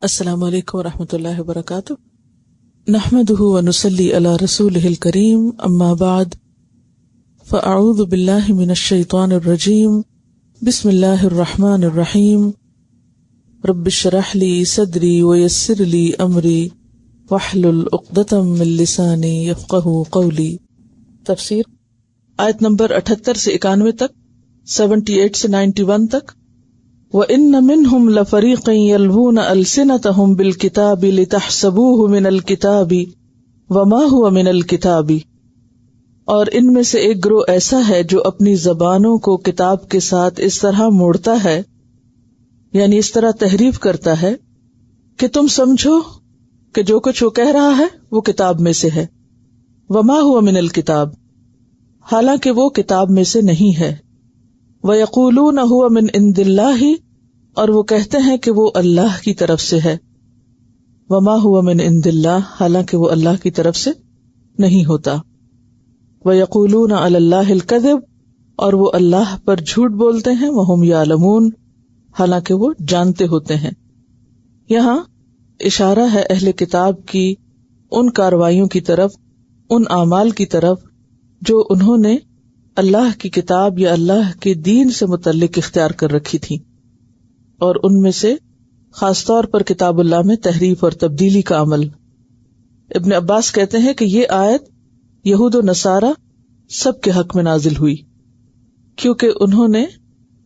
السلام علیکم ورحمۃ اللہ وبرکاتہ، نحمده ونصلی علی رسولہ الکریم، اما بعد فاعوذ باللہ من الشیطان الرجیم، بسم اللہ الرحمن الرحیم، رب اشرح لی صدری ویسر لی امری واحلل عقدۃ من لسانی یفقہوا قولی۔ تفسیر آیت نمبر 78 سے 91 تک، 78 سے 91 تک۔ وَإِنَّ مِنْهُمْ لَفَرِيقًا يَلْوُونَ أَلْسِنَتَهُمْ بِالْكِتَابِ لِتَحْسَبُوهُ مِنَ الْكِتَابِ وَمَا هُوَ مِنَ الْكِتَابِ، اور ان میں سے ایک گروہ ایسا ہے جو اپنی زبانوں کو کتاب کے ساتھ اس طرح موڑتا ہے، یعنی اس طرح تحریف کرتا ہے کہ تم سمجھو کہ جو کچھ وہ کہہ رہا ہے وہ کتاب میں سے ہے۔ وَمَا هُوَ مِنَ الْكِتَابِ، حالانکہ وہ کتاب میں سے نہیں ہے۔ وَيَقُولُونَ هُوَ مِنْ عِنْدِ اللَّهِ، اور وہ کہتے ہیں کہ وہ اللہ کی طرف سے ہے۔ وَمَا هُوَ مِنْ عِنْدِ اللَّهِ، حالانکہ وہ اللہ کی طرف سے نہیں ہوتا۔ وَيَقُولُونَ عَلَى اللَّهِ الْكَذِبَ، اور وہ اللہ پر جھوٹ بولتے ہیں، وَهُمْ يَعْلَمُونَ، حالانکہ وہ جانتے ہوتے ہیں۔ یہاں اشارہ ہے اہل کتاب کی ان کارروائیوں کی طرف، ان اعمال کی طرف جو انہوں نے اللہ کی کتاب یا اللہ کے دین سے متعلق اختیار کر رکھی تھی، اور ان میں سے خاص طور پر کتاب اللہ میں تحریف اور تبدیلی کا عمل۔ ابن عباس کہتے ہیں کہ یہ آیت یہود و نصارہ سب کے حق میں نازل ہوئی، کیونکہ انہوں نے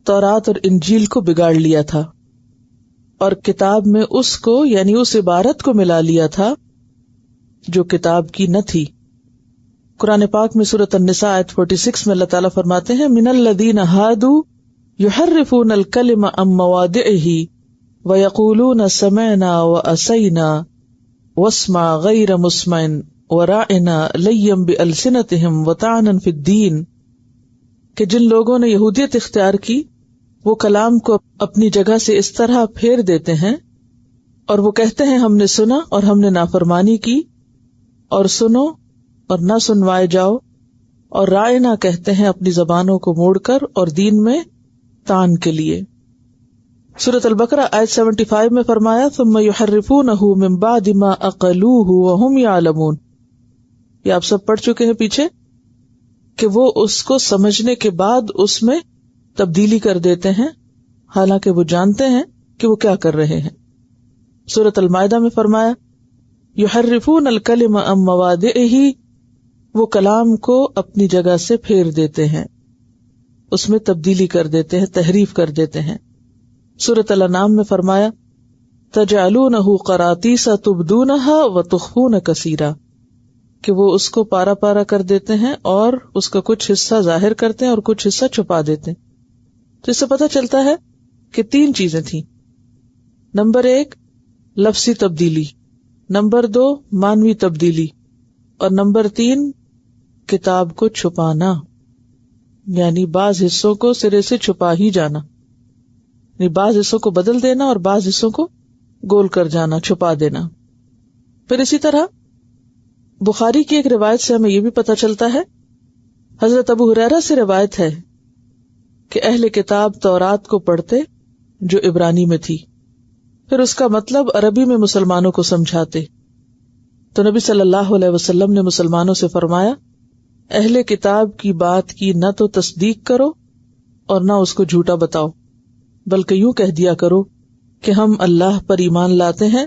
تورات اور انجیل کو بگاڑ لیا تھا اور کتاب میں اس کو، یعنی اس عبارت کو ملا لیا تھا جو کتاب کی نہ تھی۔ قرآن پاک میں سورۃ النساء آیت 46 میں اللہ تعالیٰ فرماتے ہیں، من الذین ہادوا یحرفون الکلم عن مواضعہ ویقولون سمعنا وعصینا واسمع غیر مسمع وراعنا لیا بألسنتہم وطعنا فی الدین، کہ جن لوگوں نے یہودیت اختیار کی وہ کلام کو اپنی جگہ سے اس طرح پھیر دیتے ہیں، اور وہ کہتے ہیں ہم نے سنا اور ہم نے نافرمانی کی، اور سنو اور نہ سنوائے جاؤ، اور رائنا کہتے ہیں اپنی زبانوں کو موڑ کر اور دین میں طعن کے لیے۔ سورۃ البقرہ آیت 75 میں فرمایا، ثم یحرفونہ من بعد ما عقلوہ وہم یعلمون، یہ آپ سب پڑھ چکے ہیں پیچھے، کہ وہ اس کو سمجھنے کے بعد اس میں تبدیلی کر دیتے ہیں حالانکہ وہ جانتے ہیں کہ وہ کیا کر رہے ہیں۔ سورۃ المائدہ میں فرمایا، یحرفون الکلم عن مواضعہ، وہ کلام کو اپنی جگہ سے پھیر دیتے ہیں، اس میں تبدیلی کر دیتے ہیں، تحریف کر دیتے ہیں۔ سورۃ الانعام میں فرمایا، تجعلونہ قراطیس تبدونہا وتخفون کثیرا، کہ وہ اس کو پارا پارا کر دیتے ہیں اور اس کا کچھ حصہ ظاہر کرتے ہیں اور کچھ حصہ چھپا دیتے ہیں۔ تو اس سے پتہ چلتا ہے کہ 3 چیزیں تھیں۔ نمبر 1 لفظی تبدیلی، نمبر 2 معنوی تبدیلی، اور نمبر 3 کتاب کو چھپانا، یعنی بعض حصوں کو سرے سے چھپا ہی جانا، یعنی بعض حصوں کو بدل دینا اور بعض حصوں کو گول کر جانا، چھپا دینا۔ پھر اسی طرح بخاری کی ایک روایت سے ہمیں یہ بھی پتہ چلتا ہے، حضرت ابو ہریرہ سے روایت ہے کہ اہل کتاب تورات کو پڑھتے جو عبرانی میں تھی، پھر اس کا مطلب عربی میں مسلمانوں کو سمجھاتے، تو نبی صلی اللہ علیہ وسلم نے مسلمانوں سے فرمایا، اہل کتاب کی بات کی نہ تو تصدیق کرو اور نہ اس کو جھوٹا بتاؤ، بلکہ یوں کہہ دیا کرو کہ ہم اللہ پر ایمان لاتے ہیں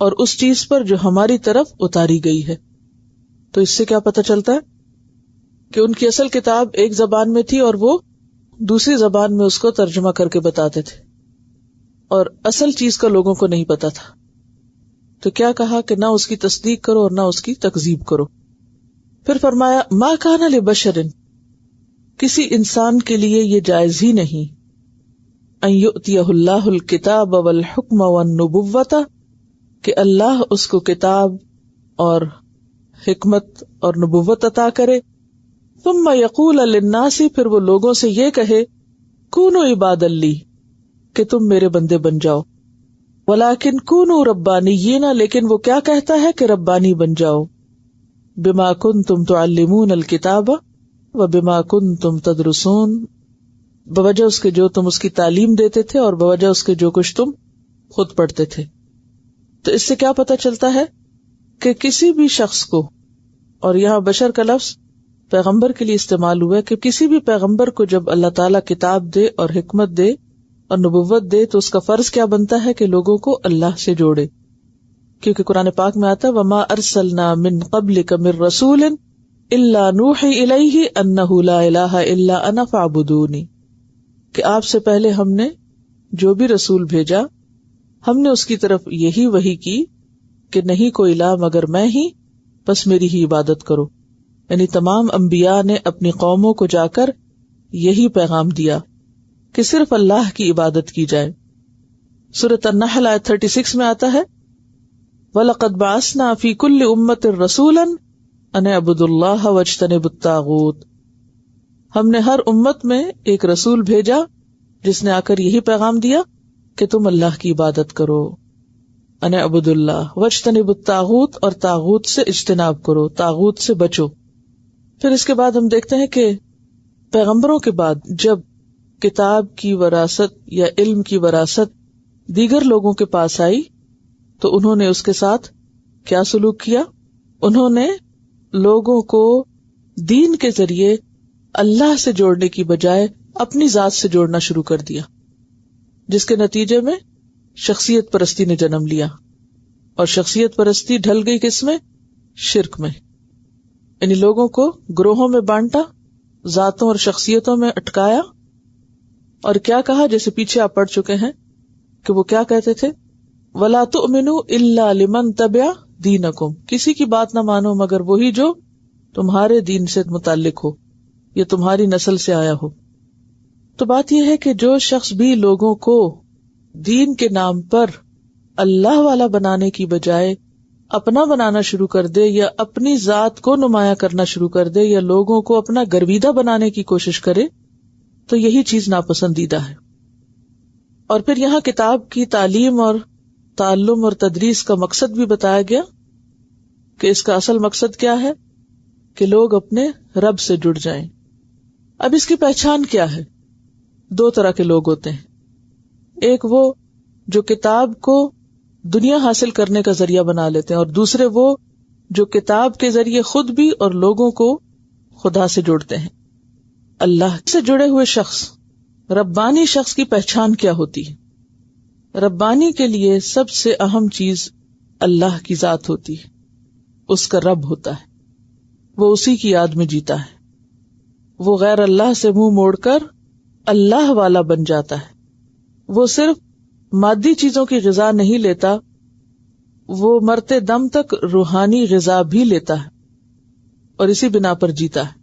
اور اس چیز پر جو ہماری طرف اتاری گئی ہے۔ تو اس سے کیا پتہ چلتا ہے کہ ان کی اصل کتاب ایک زبان میں تھی اور وہ دوسری زبان میں اس کو ترجمہ کر کے بتاتے تھے، اور اصل چیز کا لوگوں کو نہیں پتا تھا۔ تو کیا کہا کہ نہ اس کی تصدیق کرو اور نہ اس کی تکذیب کرو۔ پھر فرمایا، ما کان لبشر، کسی انسان کے لیے یہ جائز ہی نہیں، ان یؤتیہ اللہ الکتاب والحکم والنبوۃ، کہ اللہ اس کو کتاب اور حکمت اور نبوت عطا کرے، ثم یقول للناس، پھر وہ لوگوں سے یہ کہے، کونوا عبادا لی، کہ تم میرے بندے بن جاؤ، ولیکن کونوا ربانیین، لیکن وہ کیا کہتا ہے کہ ربانی بن جاؤ، بما کنتم تعلمون الکتاب وبما کنتم تدرسون، بوجہ اس کے جو تم اس کی تعلیم دیتے تھے اور بوجہ اس کے جو کچھ تم خود پڑھتے تھے۔ تو اس سے کیا پتہ چلتا ہے کہ کسی بھی شخص کو، اور یہاں بشر کا لفظ پیغمبر کے لیے استعمال ہوا ہے، کہ کسی بھی پیغمبر کو جب اللہ تعالیٰ کتاب دے اور حکمت دے اور نبوت دے تو اس کا فرض کیا بنتا ہے کہ لوگوں کو اللہ سے جوڑے، کیونکہ قرآن پاک میں آتا ہے وَمَا أَرْسَلْنَا مِن قَبْلِكَ مِن رَّسُولٍ إِلَّا نُوحِي إِلَيْهِ أَنَّهُ لَا إِلَٰهَ إِلَّا أَنَا فَاعْبُدُونِ، کہ آپ سے پہلے ہم نے جو بھی رسول بھیجا ہم نے اس کی طرف یہی وحی کی کہ نہیں کوئی الہ مگر میں ہی، بس میری ہی عبادت کرو۔ یعنی تمام انبیاء نے اپنی قوموں کو جا کر یہی پیغام دیا کہ صرف اللہ کی عبادت کی جائے۔ سورۃ النحل آیت 36 میں آتا ہے وَلَقَدْ بَعَثْنَا فِي كُلِّ أُمَّةٍ رَّسُولًا أَنِ اعْبُدُوا اللَّهَ وَاجْتَنِبُوا الطَّاغُوتَ، ہم نے ہر امت میں ایک رسول بھیجا جس نے آ کر یہی پیغام دیا کہ تم اللہ کی عبادت کرو، ان اعبدوا اللہ واجتنبوا الطاغوت، اور طاغوت سے اجتناب کرو، طاغوت سے بچو۔ پھر اس کے بعد ہم دیکھتے ہیں کہ پیغمبروں کے بعد جب کتاب کی وراثت یا علم کی وراثت دیگر لوگوں کے پاس آئی تو انہوں نے اس کے ساتھ کیا سلوک کیا؟ انہوں نے لوگوں کو دین کے ذریعے اللہ سے جوڑنے کی بجائے اپنی ذات سے جوڑنا شروع کر دیا، جس کے نتیجے میں شخصیت پرستی نے جنم لیا، اور شخصیت پرستی ڈھل گئی کس میں؟ شرک میں۔ یعنی لوگوں کو گروہوں میں بانٹا، ذاتوں اور شخصیتوں میں اٹکایا، اور کیا کہا جیسے پیچھے آپ پڑھ چکے ہیں کہ وہ کیا کہتے تھے وَلَا تُؤْمِنُوا إِلَّا لِمَن تَبِعَ دِينَكُمْ، کسی کی بات نہ مانو مگر وہی جو تمہارے دین سے متعلق ہو یا تمہاری نسل سے آیا ہو۔ تو بات یہ ہے کہ جو شخص بھی لوگوں کو دین کے نام پر اللہ والا بنانے کی بجائے اپنا بنانا شروع کر دے یا اپنی ذات کو نمایاں کرنا شروع کر دے یا لوگوں کو اپنا گرویدہ بنانے کی کوشش کرے تو یہی چیز ناپسندیدہ ہے۔ اور پھر یہاں کتاب کی تعلیم اور تعلم اور تدریس کا مقصد بھی بتایا گیا کہ اس کا اصل مقصد کیا ہے کہ لوگ اپنے رب سے جڑ جائیں۔ اب اس کی پہچان کیا ہے؟ دو طرح کے لوگ ہوتے ہیں، ایک وہ جو کتاب کو دنیا حاصل کرنے کا ذریعہ بنا لیتے ہیں، اور دوسرے وہ جو کتاب کے ذریعے خود بھی اور لوگوں کو خدا سے جوڑتے ہیں۔ اللہ سے جڑے ہوئے شخص، ربانی شخص کی پہچان کیا ہوتی ہے؟ ربانی کے لیے سب سے اہم چیز اللہ کی ذات ہوتی ہے، اس کا رب ہوتا ہے، وہ اسی کی یاد میں جیتا ہے، وہ غیر اللہ سے منہ موڑ کر اللہ والا بن جاتا ہے، وہ صرف مادی چیزوں کی غذا نہیں لیتا، وہ مرتے دم تک روحانی غذا بھی لیتا ہے اور اسی بنا پر جیتا ہے۔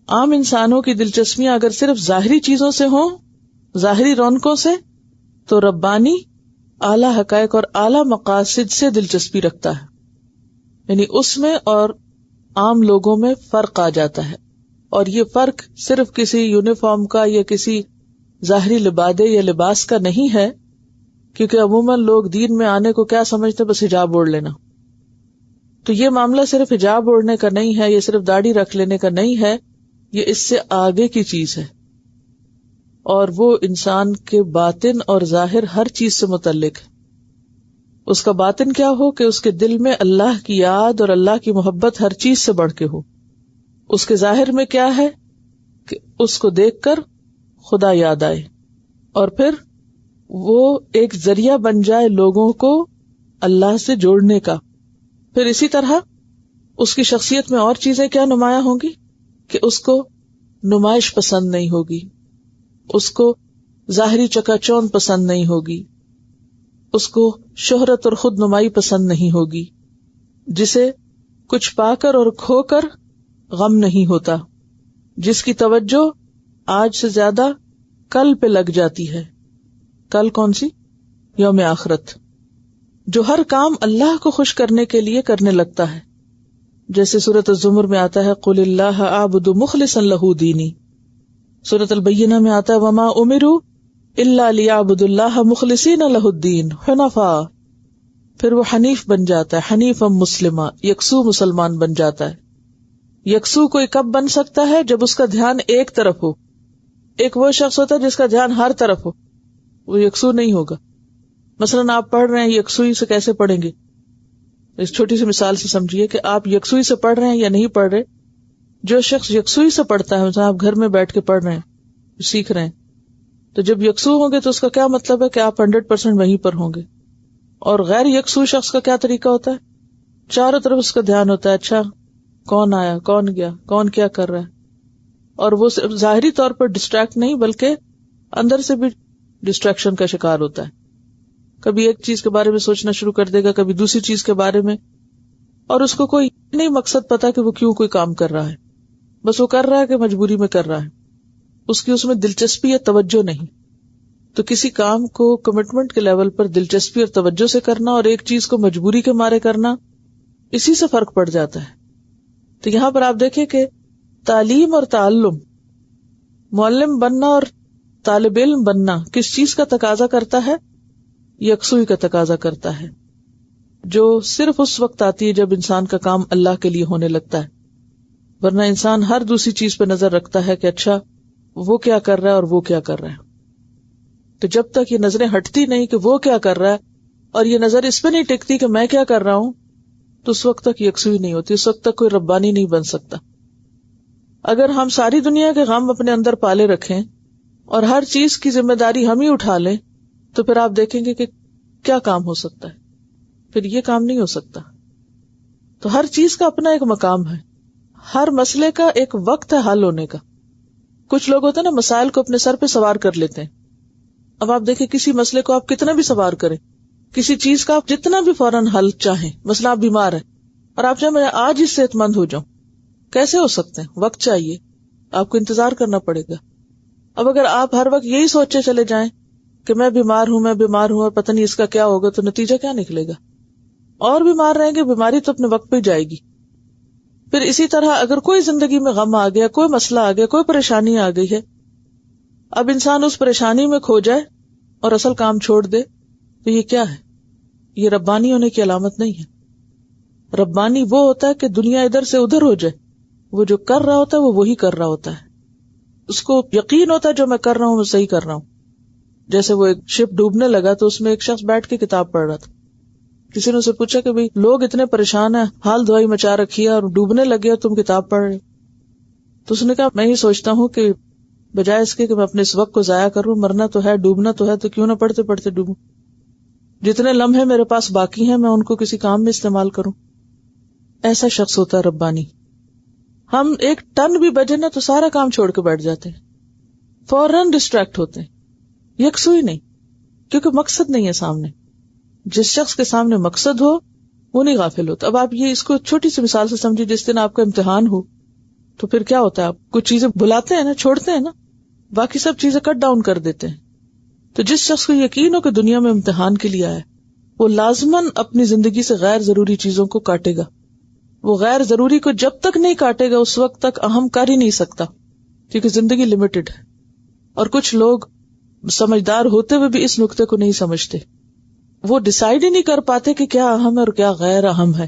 عام انسانوں کی دلچسپیاں اگر صرف ظاہری چیزوں سے ہوں، ظاہری رونقوں سے، تو ربانی اعلیٰ حقائق اور اعلیٰ مقاصد سے دلچسپی رکھتا ہے، یعنی اس میں اور عام لوگوں میں فرق آ جاتا ہے، اور یہ فرق صرف کسی یونیفارم کا یا کسی ظاہری لبادے یا لباس کا نہیں ہے، کیونکہ عموماً لوگ دین میں آنے کو کیا سمجھتے بس حجاب اوڑھ لینا۔ تو یہ معاملہ صرف حجاب اوڑھنے کا نہیں ہے، یہ صرف داڑھی رکھ لینے کا نہیں ہے، یہ اس سے آگے کی چیز ہے، اور وہ انسان کے باطن اور ظاہر ہر چیز سے متعلق ہے۔ اس کا باطن کیا ہو کہ اس کے دل میں اللہ کی یاد اور اللہ کی محبت ہر چیز سے بڑھ کے ہو، اس کے ظاہر میں کیا ہے کہ اس کو دیکھ کر خدا یاد آئے، اور پھر وہ ایک ذریعہ بن جائے لوگوں کو اللہ سے جوڑنے کا۔ پھر اسی طرح اس کی شخصیت میں اور چیزیں کیا نمایاں ہوں گی کہ اس کو نمائش پسند نہیں ہوگی، اس کو ظاہری چکا چوند پسند نہیں ہوگی، اس کو شہرت اور خود نمائی پسند نہیں ہوگی، جسے کچھ پا کر اور کھو کر غم نہیں ہوتا، جس کی توجہ آج سے زیادہ کل پہ لگ جاتی ہے۔ کل کون سی؟ یوم آخرت، جو ہر کام اللہ کو خوش کرنے کے لیے کرنے لگتا ہے، جیسے سورۃ الزمر میں آتا ہے قل اللہ اعبد مخلصا لہ دینی، سورۃ البینہ میں آتا ہے وما امروا الا لیعبدوا اللہ مخلصین لہ الدین حنفاء، پھر وہ حنیف بن جاتا ہے، حنیفا مسلمہ، یکسو مسلمان بن جاتا ہے۔ یکسو کوئی کب بن سکتا ہے؟ جب اس کا دھیان ایک طرف ہو۔ ایک وہ شخص ہوتا ہے جس کا دھیان ہر طرف ہو، وہ یکسو نہیں ہوگا۔ مثلاً آپ پڑھ رہے ہیں یکسوئی سے کیسے پڑھیں گے؟ اس چھوٹی سی مثال سے سمجھیے کہ آپ یکسوئی سے پڑھ رہے ہیں یا نہیں پڑھ رہے. جو شخص یکسوئی سے پڑھتا ہے، مثلا آپ گھر میں بیٹھ کے پڑھ رہے ہیں، سیکھ رہے ہیں، تو جب یکسو ہوں گے تو اس کا کیا مطلب ہے کہ آپ 100% وہیں پر ہوں گے. اور غیر یکسو شخص کا کیا طریقہ ہوتا ہے؟ چاروں طرف اس کا دھیان ہوتا ہے، اچھا کون آیا، کون گیا، کون کیا کر رہا ہے. اور وہ ظاہری طور پر ڈسٹریکٹ نہیں بلکہ اندر سے بھی ڈسٹریکشن کا شکار ہوتا ہے. کبھی ایک چیز کے بارے میں سوچنا شروع کر دے گا، کبھی دوسری چیز کے بارے میں، اور اس کو کوئی نہیں مقصد پتا کہ وہ کیوں کوئی کام کر رہا ہے، بس وہ کر رہا ہے کہ مجبوری میں کر رہا ہے، اس کی اس میں دلچسپی یا توجہ نہیں. تو کسی کام کو کمٹمنٹ کے لیول پر دلچسپی اور توجہ سے کرنا اور ایک چیز کو مجبوری کے مارے کرنا، اسی سے فرق پڑ جاتا ہے. تو یہاں پر آپ دیکھیں کہ تعلیم اور تعلم، معلم بننا اور طالب علم بننا کس چیز کا تقاضا کرتا ہے؟ یکسوئی کا تقاضا کرتا ہے، جو صرف اس وقت آتی ہے جب انسان کا کام اللہ کے لیے ہونے لگتا ہے. ورنہ انسان ہر دوسری چیز پہ نظر رکھتا ہے کہ اچھا وہ کیا کر رہا ہے اور وہ کیا کر رہا ہے. تو جب تک یہ نظریں ہٹتی نہیں کہ وہ کیا کر رہا ہے اور یہ نظر اس پہ نہیں ٹکتی کہ میں کیا کر رہا ہوں، تو اس وقت تک یکسوئی نہیں ہوتی، اس وقت تک کوئی ربانی نہیں بن سکتا. اگر ہم ساری دنیا کے غم اپنے اندر پالے رکھیں اور ہر چیز کی ذمہ داری ہم ہی اٹھا لیں، تو پھر آپ دیکھیں گے کہ کیا کام ہو سکتا ہے. پھر یہ کام نہیں ہو سکتا. تو ہر چیز کا اپنا ایک مقام ہے، ہر مسئلے کا ایک وقت ہے حل ہونے کا. کچھ لوگ ہوتے ہیں نا، مسائل کو اپنے سر پہ سوار کر لیتے ہیں. اب آپ دیکھیں کسی مسئلے کو آپ کتنا بھی سوار کریں، کسی چیز کا آپ جتنا بھی فوراً حل چاہیں، مثلا آپ بیمار ہیں اور آپ چاہیں میں آج ہی صحت مند ہو جاؤں، کیسے ہو سکتے ہیں؟ وقت چاہیے، آپ کو انتظار کرنا پڑے گا. اب اگر آپ ہر وقت یہی سوچے چلے جائیں کہ میں بیمار ہوں اور پتہ نہیں اس کا کیا ہوگا، تو نتیجہ کیا نکلے گا؟ اور بیمار رہیں گے، بیماری تو اپنے وقت پہ جائے گی. پھر اسی طرح اگر کوئی زندگی میں غم آ گیا، کوئی مسئلہ آ گیا، کوئی پریشانی آ گئی ہے، اب انسان اس پریشانی میں کھو جائے اور اصل کام چھوڑ دے، تو یہ کیا ہے؟ یہ ربانی ہونے کی علامت نہیں ہے. ربانی وہ ہوتا ہے کہ دنیا ادھر سے ادھر ہو جائے، وہ جو کر رہا ہوتا ہے وہ وہی کر رہا ہوتا ہے، اس کو یقین ہوتا ہے جو میں کر رہا ہوں وہ صحیح کر رہا ہوں. جیسے وہ ایک شپ ڈوبنے لگا تو اس میں ایک شخص بیٹھ کے کتاب پڑھ رہا تھا. کسی نے اسے پوچھا کہ بھئی لوگ اتنے پریشان ہیں، حال دعائی مچا رکھی ہے اور ڈوبنے لگے اور تم کتاب پڑھ رہے. تو اس نے کہا میں یہ سوچتا ہوں کہ بجائے اس کے کہ میں اپنے اس وقت کو ضائع کروں، مرنا تو ہے، ڈوبنا تو ہے، تو کیوں نہ پڑھتے پڑھتے ڈوبوں. جتنے لمحے میرے پاس باقی ہیں میں ان کو کسی کام میں استعمال کروں. ایسا شخص ہوتا ہے ربانی. ہم ایک ٹن بھی بجے نا تو سارا کام چھوڑ کے بیٹھ جاتے ہیں، فوراً ڈسٹریکٹ ہوتے ہیں. یکسوئی نہیں، کیونکہ مقصد نہیں ہے سامنے. جس شخص کے سامنے مقصد ہو وہ نہیں غافل ہوتا. اب آپ یہ اس کو چھوٹی سی مثال سے سمجھے، جس دن آپ کا امتحان ہو تو پھر کیا ہوتا ہے، آپ کچھ چیزیں بھلاتے ہیں نا، چھوڑتے ہیں نا، باقی سب چیزیں کٹ ڈاؤن کر دیتے ہیں. تو جس شخص کو یقین ہو کہ دنیا میں امتحان کے لیے آیا، وہ لازماً اپنی زندگی سے غیر ضروری چیزوں کو کاٹے گا. وہ غیر ضروری کو جب تک نہیں کاٹے گا اس وقت تک اہم کر ہی نہیں سکتا، کیونکہ زندگی لمیٹڈ ہے. اور کچھ لوگ سمجھدار ہوتے ہوئے بھی اس نقطے کو نہیں سمجھتے. وہ ڈیسائیڈ ہی نہیں کر پاتے کہ کیا اہم ہے اور کیا غیر اہم ہے.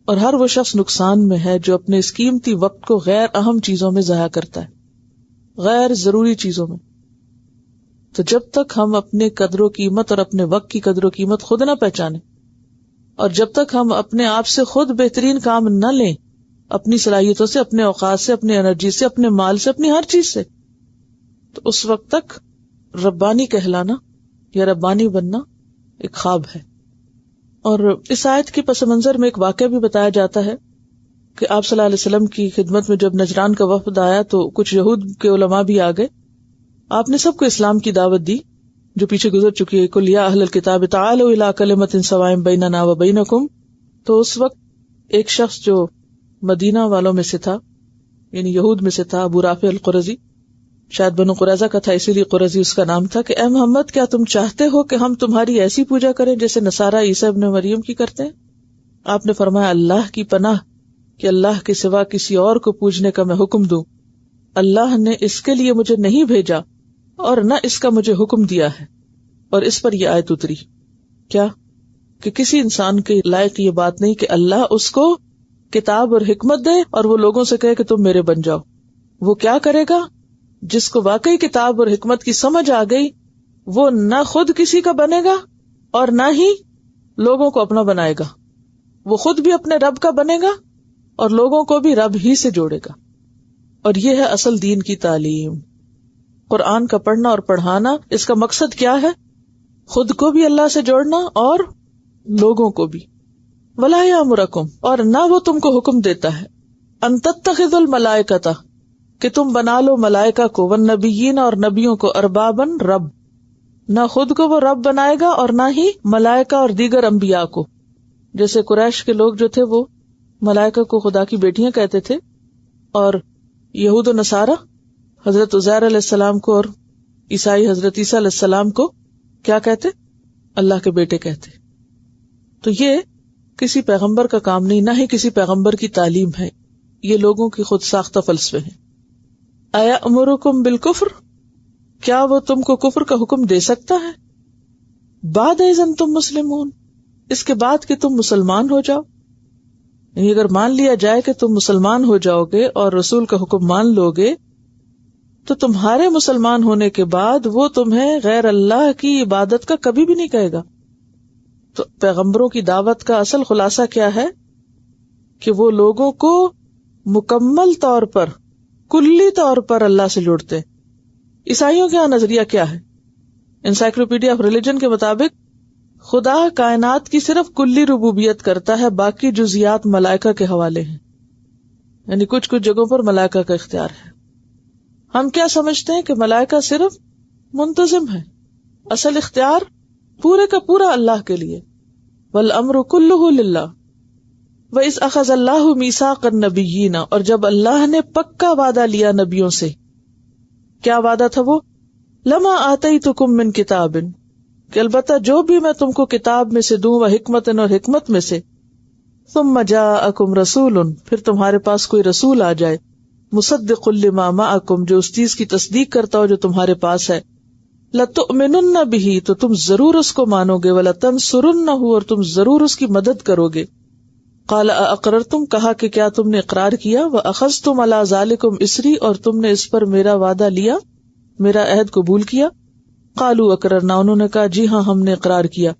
اور ہر وہ شخص نقصان میں ہے جو اپنے اس قیمتی وقت کو غیر اہم چیزوں میں ضائع کرتا ہے، غیر ضروری چیزوں میں. تو جب تک ہم اپنے قدر و قیمت اور اپنے وقت کی قدر و قیمت خود نہ پہچانیں، اور جب تک ہم اپنے آپ سے خود بہترین کام نہ لیں، اپنی صلاحیتوں سے، اپنے اوقات سے، اپنی انرجی سے، اپنے مال سے، اپنی ہر چیز سے، تو اس وقت تک ربانی کہلانا یا ربانی بننا ایک خواب ہے. اور اس آیت کے پس منظر میں ایک واقعہ بھی بتایا جاتا ہے کہ آپ صلی اللہ علیہ وسلم کی خدمت میں جب نجران کا وفد آیا تو کچھ یہود کے علماء بھی آ گئے. آپ نے سب کو اسلام کی دعوت دی جو پیچھے گزر چکی ہے، قل یا اہل الکتاب تعالوا الی کلمۃ سواء بیننا وبینکم. تو اس وقت ایک شخص جو مدینہ والوں میں سے تھا، یعنی یہود میں سے تھا، ابو رافع القرظی، شاید بنو قریظہ کا تھا اسی لیے قرظی اس کا نام تھا، کہ اے محمد کیا تم چاہتے ہو کہ ہم تمہاری ایسی پوجا کریں جیسے نصارہ عیسیٰ ابن مریم کی کرتے ہیں؟ آپ نے فرمایا اللہ کی پناہ کہ اللہ کے سوا کسی اور کو پوجنے کا میں حکم دوں. اللہ نے اس کے لیے مجھے نہیں بھیجا اور نہ اس کا مجھے حکم دیا ہے. اور اس پر یہ آیت اتری، کیا کہ کسی انسان کے لائق یہ بات نہیں کہ اللہ اس کو کتاب اور حکمت دے اور وہ لوگوں سے کہے کہ تم میرے بن جاؤ. وہ کیا کرے گا؟ جس کو واقعی کتاب اور حکمت کی سمجھ آ گئی وہ نہ خود کسی کا بنے گا اور نہ ہی لوگوں کو اپنا بنائے گا. وہ خود بھی اپنے رب کا بنے گا اور لوگوں کو بھی رب ہی سے جوڑے گا. اور یہ ہے اصل دین کی تعلیم. قرآن کا پڑھنا اور پڑھانا، اس کا مقصد کیا ہے؟ خود کو بھی اللہ سے جوڑنا اور لوگوں کو بھی. وَلَا يَأْمُرَكُمْ، اور نہ وہ تم کو حکم دیتا ہے، أَن تَتَّخِذُوا الْمَلَائِكَةَ، کہ تم بنا لو ملائکہ کو، والنبیین، اور نبیوں کو، ارباباً، رب. نہ خود کو وہ رب بنائے گا اور نہ ہی ملائکہ اور دیگر انبیاء کو. جیسے قریش کے لوگ جو تھے وہ ملائکہ کو خدا کی بیٹیاں کہتے تھے، اور یہود و نصارہ حضرت عزیر علیہ السلام کو اور عیسائی حضرت عیسیٰ علیہ السلام کو کیا کہتے؟ اللہ کے بیٹے کہتے. تو یہ کسی پیغمبر کا کام نہیں، نہ ہی کسی پیغمبر کی تعلیم ہے، یہ لوگوں کی خود ساختہ فلسفے ہیں. اَیَأْمُرُکُم بِالْکُفْرِ، کیا وہ تم کو کفر کا حکم دے سکتا ہے؟ بعد اذ انتم مسلمون، اس کے بعد کہ تم مسلمان ہو جاؤ. یعنی اگر مان لیا جائے کہ تم مسلمان ہو جاؤ گے اور رسول کا حکم مان لو گے، تو تمہارے مسلمان ہونے کے بعد وہ تمہیں غیر اللہ کی عبادت کا کبھی بھی نہیں کہے گا. تو پیغمبروں کی دعوت کا اصل خلاصہ کیا ہے کہ وہ لوگوں کو مکمل طور پر، کلی طور پر اللہ سے جوڑتے. عیسائیوں کا نظریہ کیا ہے؟ انسائکلوپیڈیا آف ریلیجن کے مطابق خدا کائنات کی صرف کلی ربوبیت کرتا ہے، باقی جزیات ملائکہ کے حوالے ہیں. یعنی کچھ جگہوں پر ملائکہ کا اختیار ہے. ہم کیا سمجھتے ہیں کہ ملائکہ صرف منتظم ہے، اصل اختیار پورے کا پورا اللہ کے لیے. والامر کلہ للہ. وَإِذْ أَخَذَ اللَّهُ مِيثَاقَ النَّبِيِّينَ، اور جب اللہ نے پکا وعدہ لیا نبیوں سے. کیا وعدہ تھا وہ؟ لَمَا آتَيْتُكُم مِّن كِتَابٍ، کہ البتہ جو بھی میں تم کو کتاب میں سے دوں، وحکمت، اور حکمت میں سے. ثُمَّ جَاءَكُمْ رَسُولٌ، پھر تمہارے پاس کوئی رسول آ جائے، مصدق لما معکم، جو اس چیز کی تصدیق کرتا ہو جو تمہارے پاس ہے. لَتُؤْمِنُنَّ بِهِ، تو تم ضرور اس کو مانو گے، وَلَتَنْصُرُنَّهُ، اور تم ضرور اس کی مدد کرو گے. قال اقررتم، کہا کہ کیا تم نے اقرار کیا، واخذتم علی ذالکم اسری، اور تم نے اس پر میرا وعدہ لیا، میرا عہد قبول کیا. قالوا اقررنا، انہوں نے کہا جی ہاں ہم نے اقرار کیا.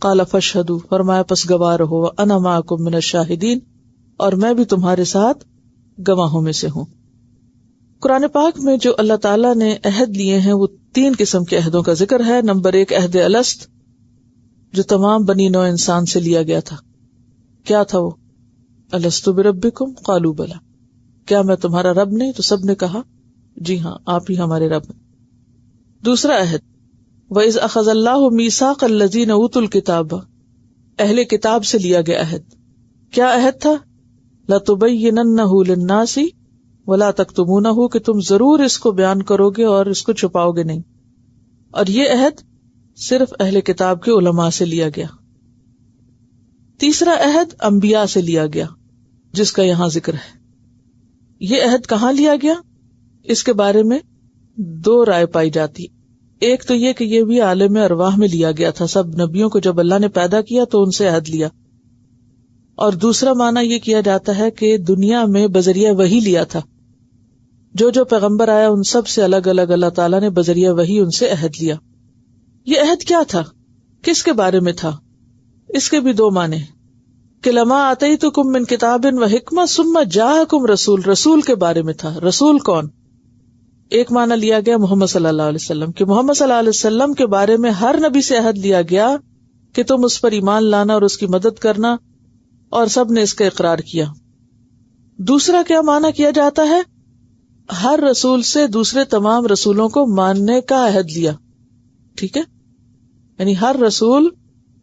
قال فاشہدوا، فرمایا پس گواہ رہو، وانا معکم من الشاہدین، اور میں بھی تمہارے ساتھ گواہوں میں سے ہوں. قرآن پاک میں جو اللہ تعالیٰ نے عہد لیے ہیں وہ 3 قسم کے عہدوں کا ذکر ہے. نمبر 1 عہد الست، جو تمام بنی نوع انسان سے لیا گیا تھا. کیا تھا وہ؟ الست بربکم قالوا بلی، کیا میں تمہارا رب نہیں؟ تو سب نے کہا جی ہاں آپ ہی ہمارے رب ہیں. دوسرا عہد وَإِذْ أَخَذَ اللَّهُ مِيثَاقَ الَّذِينَ أُوتُوا الْكِتَابَ، اہل کتاب سے لیا گیا عہد. کیا عہد تھا؟ لَتُبَيِّنَنَّهُ لِلنَّاسِ وَلَا تَكْتُمُونَهُ، کہ تم ضرور اس کو بیان کرو گے اور اس کو چھپاؤ گے نہیں. اور یہ عہد صرف اہل کتاب کے علماء سے لیا گیا. تیسرا عہد انبیاء سے لیا گیا جس کا یہاں ذکر ہے. یہ عہد کہاں لیا گیا؟ اس کے بارے میں 2 رائے پائی جاتی. ایک تو یہ کہ یہ بھی عالم ارواح میں لیا گیا تھا، سب نبیوں کو جب اللہ نے پیدا کیا تو ان سے عہد لیا. اور دوسرا معنی یہ کیا جاتا ہے کہ دنیا میں بذریعہ وحی لیا تھا. جو پیغمبر آیا ان سب سے الگ الگ اللہ تعالیٰ نے بذریعہ وحی ان سے عہد لیا. یہ عہد کیا تھا؟ کس کے بارے میں تھا؟ اس کے بھی 2 معنی کہ لما آتیتکم من کتاب و حکمہ ثم جاءکم رسول، رسول کے بارے میں تھا. رسول کون؟ ایک معنی لیا گیا محمد صلی اللہ علیہ وسلم، کہ محمد صلی اللہ علیہ وسلم کے بارے میں ہر نبی سے عہد لیا گیا کہ تم اس پر ایمان لانا اور اس کی مدد کرنا، اور سب نے اس کا اقرار کیا. دوسرا کیا معنی کیا جاتا ہے؟ ہر رسول سے دوسرے تمام رسولوں کو ماننے کا عہد لیا. ٹھیک ہے، یعنی ہر رسول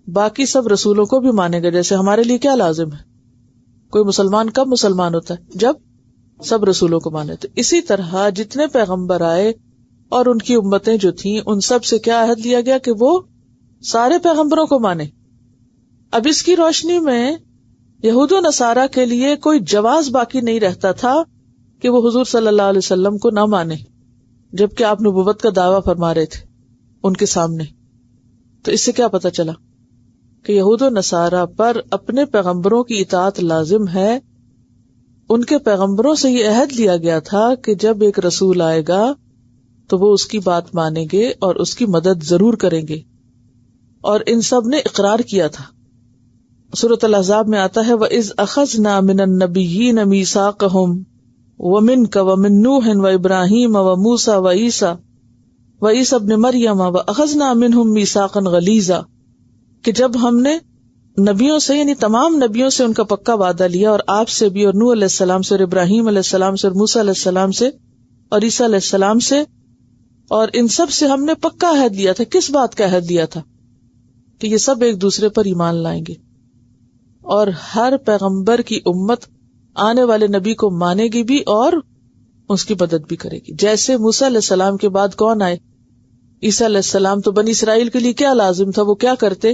باقی سب رسولوں کو بھی مانے گا. جیسے ہمارے لیے کیا لازم ہے؟ کوئی مسلمان کب مسلمان ہوتا ہے؟ جب سب رسولوں کو مانے. تو اسی طرح جتنے پیغمبر آئے اور ان کی امتیں جو تھیں ان سب سے کیا عہد لیا گیا کہ وہ سارے پیغمبروں کو مانے. اب اس کی روشنی میں یہود و نصارہ کے لیے کوئی جواز باقی نہیں رہتا تھا کہ وہ حضور صلی اللہ علیہ وسلم کو نہ مانے، جبکہ آپ نبوت کا دعویٰ فرما رہے تھے ان کے سامنے. تو اس سے کیا پتہ چلا کہ یہود و نصارہ پر اپنے پیغمبروں کی اطاعت لازم ہے. ان کے پیغمبروں سے یہ عہد لیا گیا تھا کہ جب ایک رسول آئے گا تو وہ اس کی بات مانیں گے اور اس کی مدد ضرور کریں گے. اور ان سب نے اقرار کیا تھا. سورۃ الاحزاب میں آتا ہے وَإِذْ أَخَذْنَا مِنَ النَّبِيِّينَ مِيثَاقَهُمْ وَمِنْكَ وَمِن نُوحٍ وَإِبْرَاهِيمَ وَمُوسَىٰ وَعِيسَىٰ ابْنِ مَرْيَمَ وَأَخَذْنَا مِنْهُمْ مِيثَاقًا غَلِيظًا کہ جب ہم نے نبیوں سے یعنی تمام نبیوں سے ان کا پکا وعدہ لیا، اور آپ سے بھی، اور نوح علیہ السلام سے، اور ابراہیم علیہ السلام سے، اور موسیٰ علیہ السلام سے، اور عیسیٰ علیہ السلام سے، اور ان سب سے ہم نے پکا عہد لیا تھا. کس بات کا عہد لیا تھا؟ کہ یہ سب ایک دوسرے پر ایمان لائیں گے اور ہر پیغمبر کی امت آنے والے نبی کو مانے گی بھی اور اس کی مدد بھی کرے گی. جیسے موسیٰ علیہ السلام کے بعد کون آئے؟ عیسیٰ علیہ السلام. تو بنی اسرائیل کے لیے کیا لازم تھا؟ وہ کیا کرتے؟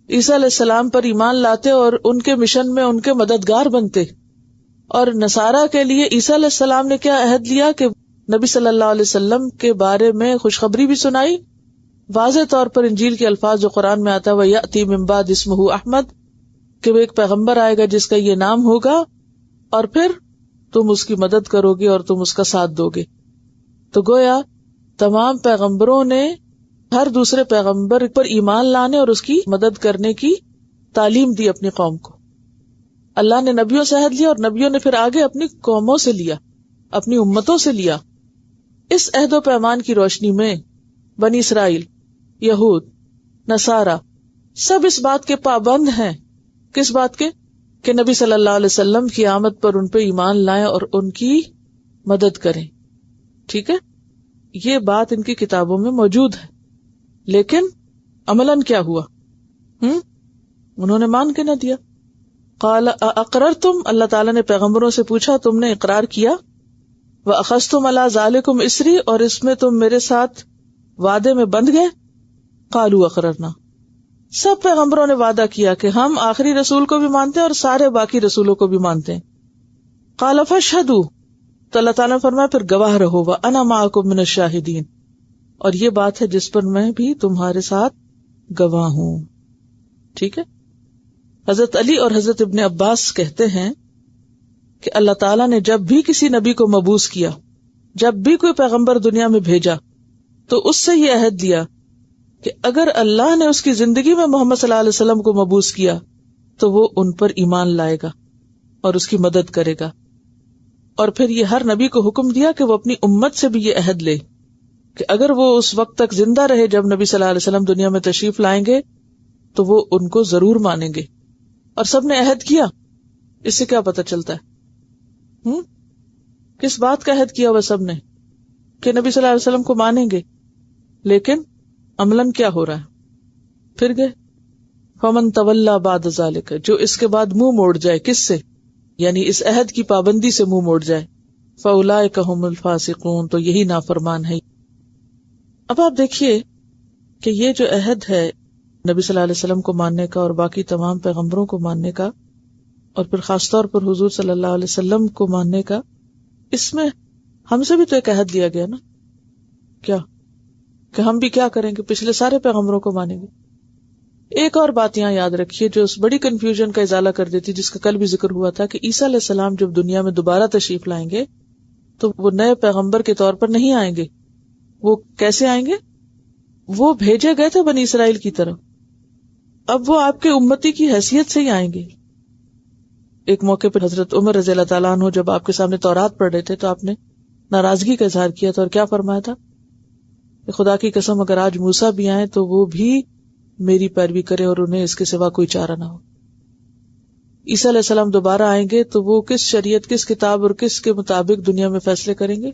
عیسیٰ علیہ السلام پر ایمان لاتے اور ان کے مشن میں ان کے مددگار بنتے. اور نصارہ کے لیے عیسیٰ علیہ السلام نے کیا عہد لیا کہ نبی صلی اللہ علیہ وسلم کے بارے میں خوشخبری بھی سنائی. واضح طور پر انجیل کے الفاظ جو قرآن میں آتا ہے وَيَأْتِي مِن بَعْدِ اسْمُهُ احمد، کہ وہ ایک پیغمبر آئے گا جس کا یہ نام ہوگا، اور پھر تم اس کی مدد کرو گے اور تم اس کا ساتھ دو گے. تو گویا تمام پیغمبروں نے ہر دوسرے پیغمبر پر ایمان لانے اور اس کی مدد کرنے کی تعلیم دی اپنی قوم کو. اللہ نے نبیوں سے عہد لیا اور نبیوں نے پھر آگے اپنی قوموں سے لیا، اپنی امتوں سے لیا. اس عہد و پیمان کی روشنی میں بنی اسرائیل، یہود، نصارہ سب اس بات کے پابند ہیں. کس بات کے؟ کہ نبی صلی اللہ علیہ وسلم کی آمد پر ان پہ ایمان لائیں اور ان کی مدد کریں. ٹھیک ہے، یہ بات ان کی کتابوں میں موجود ہے، لیکن عملاً کیا ہوا؟ انہوں نے مان کے نہ دیا. قال اقررتم، اللہ تعالیٰ نے پیغمبروں سے پوچھا تم نے اقرار کیا؟ وَأَخَذْتُمْ عَلَىٰ ذَلِكُمْ إِصْرِي، اور اس میں تم میرے ساتھ وعدے میں بندھ گئے. قالوا اقررنا، سب پیغمبروں نے وعدہ کیا کہ ہم آخری رسول کو بھی مانتے ہیں اور سارے باقی رسولوں کو بھی مانتے ہیں. قال فاشهدوا، تو اللہ تعالیٰ نے فرمایا پھر گواہ رہو. وَأَنَا مَعَكُم مِّنَ الشَّاهِدِينَ، اور یہ بات ہے جس پر میں بھی تمہارے ساتھ گواہ ہوں. ٹھیک ہے. حضرت علی اور حضرت ابن عباس کہتے ہیں کہ اللہ تعالیٰ نے جب بھی کسی نبی کو مبعوث کیا، جب بھی کوئی پیغمبر دنیا میں بھیجا، تو اس سے یہ عہد دیا کہ اگر اللہ نے اس کی زندگی میں محمد صلی اللہ علیہ وسلم کو مبعوث کیا تو وہ ان پر ایمان لائے گا اور اس کی مدد کرے گا. اور پھر یہ ہر نبی کو حکم دیا کہ وہ اپنی امت سے بھی یہ عہد لے کہ اگر وہ اس وقت تک زندہ رہے جب نبی صلی اللہ علیہ وسلم دنیا میں تشریف لائیں گے تو وہ ان کو ضرور مانیں گے. اور سب نے عہد کیا. اس سے کیا پتہ چلتا ہے؟ کس بات کا عہد کیا ہوا سب نے؟ کہ نبی صلی اللہ علیہ وسلم کو مانیں گے. لیکن عملاً کیا ہو رہا ہے؟ پھر گئے فمن تولی بعد ذلک، جو اس کے بعد منہ موڑ جائے. کس سے؟ یعنی اس عہد کی پابندی سے منہ موڑ جائے. فاولئک ھم الفاسقون، تو یہی نافرمان ہے. اب آپ دیکھیے کہ یہ جو عہد ہے نبی صلی اللہ علیہ وسلم کو ماننے کا اور باقی تمام پیغمبروں کو ماننے کا، اور پھر خاص طور پر حضور صلی اللہ علیہ وسلم کو ماننے کا، اس میں ہم سے بھی تو ایک عہد دیا گیا نا. کیا؟ کہ ہم بھی کیا کریں گے؟ پچھلے سارے پیغمبروں کو مانیں گے. ایک اور بات یہاں یاد رکھیے جو اس بڑی کنفیوژن کا ازالہ کر دیتی، جس کا کل بھی ذکر ہوا تھا، کہ عیسیٰ علیہ السلام جب دنیا میں دوبارہ تشریف لائیں گے تو وہ نئے پیغمبر کے طور پر نہیں آئیں گے. وہ کیسے آئیں گے؟ وہ بھیجے گئے تھے بنی اسرائیل کی طرف، اب وہ آپ کے امتی کی حیثیت سے ہی آئیں گے. ایک موقع پہ حضرت عمر رضی اللہ تعالیٰ عنہ جب آپ کے سامنے تورات پڑھ رہے تھے تو آپ نے ناراضگی کا اظہار کیا تھا، اور کیا فرمایا تھا کہ خدا کی قسم اگر آج موسیٰ بھی آئیں تو وہ بھی میری پیروی کرے اور انہیں اس کے سوا کوئی چارہ نہ ہو. عیسیٰ علیہ السلام دوبارہ آئیں گے تو وہ کس شریعت، کس کتاب اور کس کے مطابق دنیا میں فیصلے کریں گے؟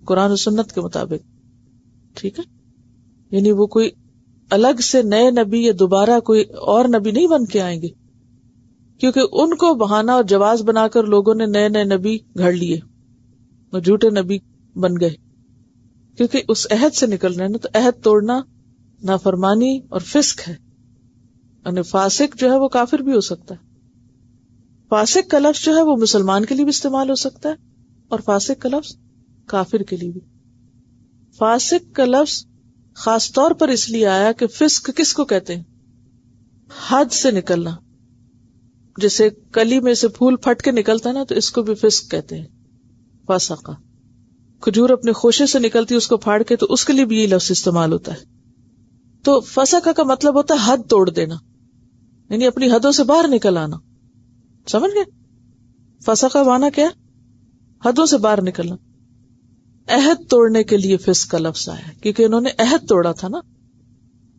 قرآن و سنت کے مطابق. ٹھیک ہے، یعنی وہ کوئی الگ سے نئے نبی یا دوبارہ کوئی اور نبی نہیں بن کے آئیں گے، کیونکہ ان کو بہانہ اور جواز بنا کر لوگوں نے نئے نئے نبی گھڑ لیے، وہ جھوٹے نبی بن گئے، کیونکہ اس عہد سے نکل رہے ہیں نا. تو عہد توڑنا نافرمانی اور فسق ہے. یعنی فاسق جو ہے وہ کافر بھی ہو سکتا ہے. فاسق کا لفظ جو ہے وہ مسلمان کے لیے بھی استعمال ہو سکتا ہے اور فاسق کا لفظ کافر کے لیے بھی. فاسق کا لفظ خاص طور پر اس لیے آیا کہ فسق کس کو کہتے ہیں؟ حد سے نکلنا. جیسے کلی میں سے پھول پھٹ کے نکلتا ہے نا، تو اس کو بھی فسق کہتے ہیں، فاسقہ. کھجور اپنے خوشے سے نکلتی اس کو پھاڑ کے، تو اس کے لیے بھی یہ لفظ استعمال ہوتا ہے. تو فسقہ کا مطلب ہوتا ہے حد توڑ دینا، یعنی اپنی حدوں سے باہر نکل آنا. سمجھ گئے؟ فسقہ معنی کیا؟ حدوں سے باہر نکلنا. عہد توڑنے کے لیے فسق کا لفظ آیا کیونکہ انہوں نے عہد توڑا تھا نا،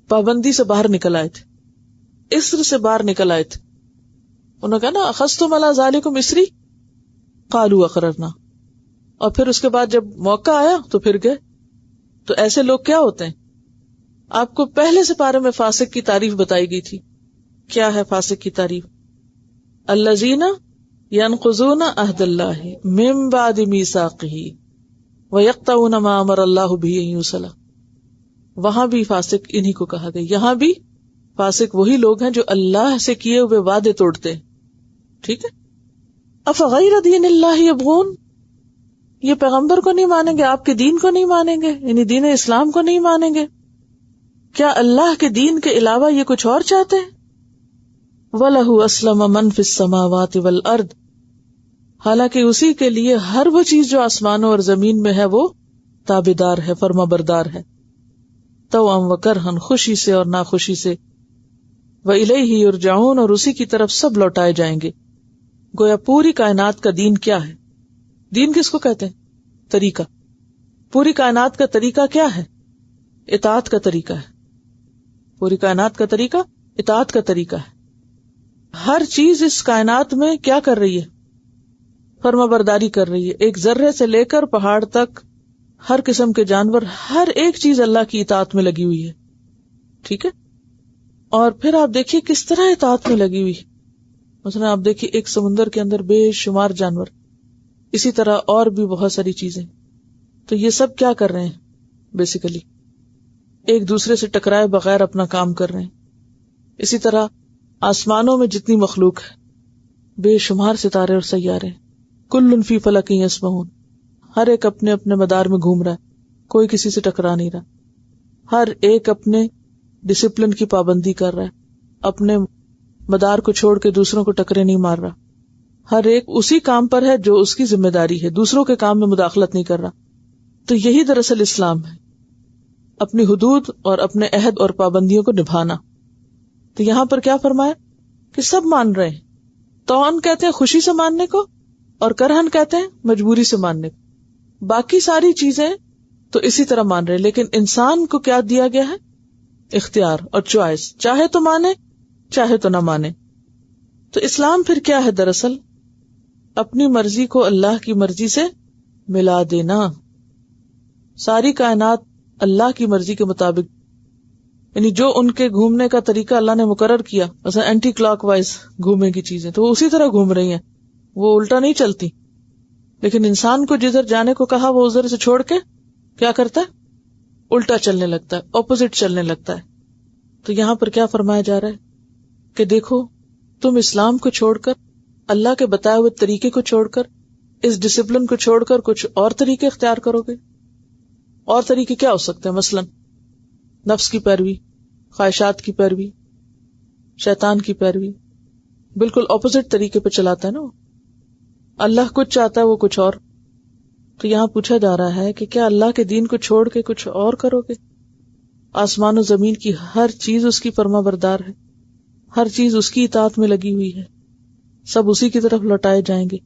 پابندی سے باہر نکل آئے تھے، اسر سے باہر نکل آئے تھے. انہوں نے کہا نا اخذتم علی ذالکم اسری قالوا اقررنا، اور پھر اس کے بعد جب موقع آیا تو پھر گئے. تو ایسے لوگ کیا ہوتے ہیں؟ آپ کو پہلے سے پارے میں فاسق کی تعریف بتائی گئی تھی. کیا ہے فاسق کی تعریف؟ الذین ينقضون عہد اللہ من بعد میثاقہ ویقطعون ما امر اللہ بہ ان یوصل. وہاں بھی فاسق انہی کو کہا گیا. یہاں بھی فاسق وہی لوگ ہیں جو اللہ سے کیے ہوئے وعدے توڑتے ہیں. ٹھیک ہے. افغیر دین اللہ یبغون، یہ پیغمبر کو نہیں مانیں گے، آپ کے دین کو نہیں مانیں گے، یعنی دین اسلام کو نہیں مانیں گے. کیا اللہ کے دین کے علاوہ یہ کچھ اور چاہتے ہیں؟ وَلَهُ أَسْلَمَ مَنْ فِي السَّمَاوَاتِ وَالْأَرْضِ، حالانکہ اسی کے لیے ہر وہ چیز جو آسمانوں اور زمین میں ہے وہ تابعدار ہے، فرما بردار ہے. طوعاً وکرہاً، خوشی سے اور ناخوشی سے. وَإِلَيْهِ يُرْجَعُونَ، اور اسی کی طرف سب لوٹائے جائیں گے. گویا پوری کائنات کا دین کیا ہے؟ دین کس کو کہتے ہیں؟ طریقہ. پوری کائنات کا طریقہ کیا ہے؟ اطاعت کا طریقہ ہے. پوری کائنات کا طریقہ اطاعت کا طریقہ ہے. ہر چیز اس کائنات میں کیا کر رہی ہے؟ فرما برداری کر رہی ہے. ایک ذرے سے لے کر پہاڑ تک ہر قسم کے جانور، ہر ایک چیز اللہ کی اطاعت میں لگی ہوئی ہے. ٹھیک ہے. اور پھر آپ دیکھیے کس طرح اطاعت میں لگی ہوئی. مثلا آپ دیکھیے ایک سمندر کے اندر بے شمار جانور، اسی طرح اور بھی بہت ساری چیزیں. تو یہ سب کیا کر رہے ہیں؟ بیسیکلی ایک دوسرے سے ٹکرائے بغیر اپنا کام کر رہے ہیں. اسی طرح آسمانوں میں جتنی مخلوق ہے، بے شمار ستارے اور سیارے، کل فی فلک یسبحون، ہر ایک اپنے اپنے مدار میں گھوم رہا ہے، کوئی کسی سے ٹکرا نہیں رہا. ہر ایک اپنے ڈسپلن کی پابندی کر رہا ہے، اپنے مدار کو چھوڑ کے دوسروں کو ٹکرے نہیں مار رہا. ہر ایک اسی کام پر ہے جو اس کی ذمہ داری ہے، دوسروں کے کام میں مداخلت نہیں کر رہا. تو یہی دراصل اسلام ہے، اپنی حدود اور اپنے عہد اور پابندیوں کو نبھانا. تو یہاں پر کیا فرمایا کہ سب مان رہے ہیں. توان کہتے ہیں خوشی سے ماننے کو، اور کرہن کہتے ہیں مجبوری سے ماننے کو. باقی ساری چیزیں تو اسی طرح مان رہے، لیکن انسان کو کیا دیا گیا ہے؟ اختیار اور چوائس، چاہے تو مانے چاہے تو نہ مانے. تو اسلام پھر کیا ہے؟ دراصل اپنی مرضی کو اللہ کی مرضی سے ملا دینا. ساری کائنات اللہ کی مرضی کے مطابق، یعنی جو ان کے گھومنے کا طریقہ اللہ نے مقرر کیا، مثلا اینٹی کلاک وائز گھومنے کی چیزیں تو وہ اسی طرح گھوم رہی ہیں، وہ الٹا نہیں چلتی. لیکن انسان کو جدھر جانے کو کہا وہ ادھر سے چھوڑ کے کیا کرتا ہے؟ الٹا چلنے لگتا ہے، اپوزٹ چلنے لگتا ہے. تو یہاں پر کیا فرمایا جا رہا ہے کہ دیکھو تم اسلام کو چھوڑ کر، اللہ کے بتائے ہوئے طریقے کو چھوڑ کر، اس ڈسپلن کو چھوڑ کر کچھ اور طریقے اختیار کرو گے. اور طریقے کیا ہو سکتے ہیں؟ مثلا نفس کی پیروی، خواہشات کی پیروی، شیطان کی پیروی. بالکل اپوزٹ طریقے پہ چلاتا ہے نا وہ. اللہ کچھ چاہتا ہے، وہ کچھ اور. تو یہاں پوچھا جا رہا ہے کہ کیا اللہ کے دین کو چھوڑ کے کچھ اور کرو گے؟ آسمان و زمین کی ہر چیز اس کی فرما بردار ہے، ہر چیز اس کی اطاعت میں لگی ہوئی ہے، سب اسی کی طرف لوٹائے جائیں گے.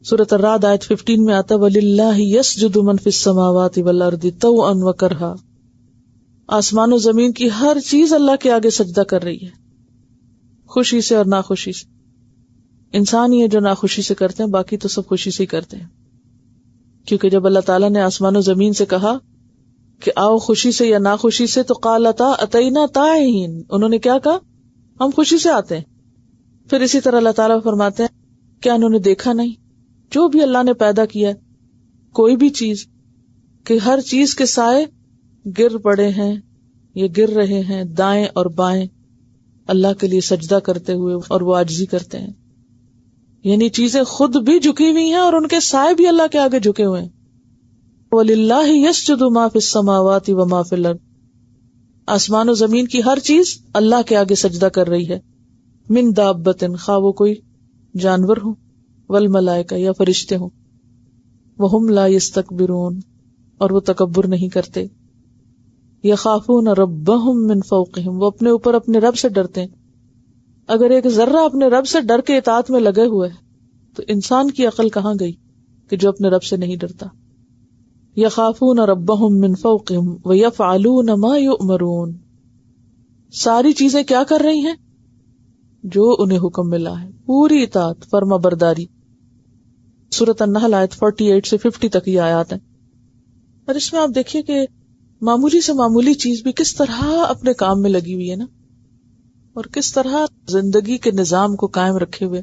سورۃ الرعد آیت 15 میں آتا ہے وَلِلَّهِ يَسْجُدُ مَن فِي السَّمَاوَاتِ وَالْأَرْضِ طَوْعًا وَكَرْهًا. آسمان و زمین کی ہر چیز اللہ کے آگے سجدہ کر رہی ہے، خوشی سے اور ناخوشی سے. انسان ہی ہے جو ناخوشی سے کرتے ہیں، باقی تو سب خوشی سے ہی کرتے ہیں. کیونکہ جب اللہ تعالیٰ نے آسمان و زمین سے کہا کہ آؤ خوشی سے یا ناخوشی سے، تو قالتا اتینا طائعین، انہوں نے کیا کہا؟ ہم خوشی سے آتے ہیں. پھر اسی طرح اللہ تعالیٰ فرماتے ہیں کیا انہوں نے دیکھا نہیں جو بھی اللہ نے پیدا کیا ہے، کوئی بھی چیز، کہ ہر چیز کے سائے گر پڑے ہیں، یہ گر رہے ہیں دائیں اور بائیں اللہ کے لیے سجدہ کرتے ہوئے، اور وہ عاجزی کرتے ہیں. یعنی چیزیں خود بھی جھکی ہوئی ہیں اور ان کے سائے بھی اللہ کے آگے جھکے ہوئے ہیں. وَلِلَّهِ يَسْجُدُ مَا فِي السَّمَاوَاتِ وَمَا فِي الْأَرْضِ. آسمان و زمین کی ہر چیز اللہ کے آگے سجدہ کر رہی ہے. من دابۃ، خواہ وہ کوئی جانور ہوں، والملائکہ، یا فرشتے ہوں. وَهُمْ لَا يَسْتَكْبِرُونَ، اور وہ تکبر نہیں کرتے. یخافون ربہم من فوقہم، وہ اپنے اوپر اپنے رب سے ڈرتے ہیں. اگر ایک ذرہ اپنے رب سے ڈر کے اطاعت میں لگے ہوئے تو انسان کی عقل کہاں گئی کہ جو اپنے رب سے نہیں ڈرتا. یخافون ربہم من فوقہم ویفعلون ما یؤمرون، ساری چیزیں کیا کر رہی ہیں؟ جو انہیں حکم ملا ہے، پوری اطاعت، فرما برداری. سورۃ النحل آیت 48 سے 50 تک یہ آیات ہیں. اور اس میں آپ دیکھیے کہ معمولی سے معمولی چیز بھی کس طرح اپنے کام میں لگی ہوئی ہے نا، اور کس طرح زندگی کے نظام کو قائم رکھے ہوئے.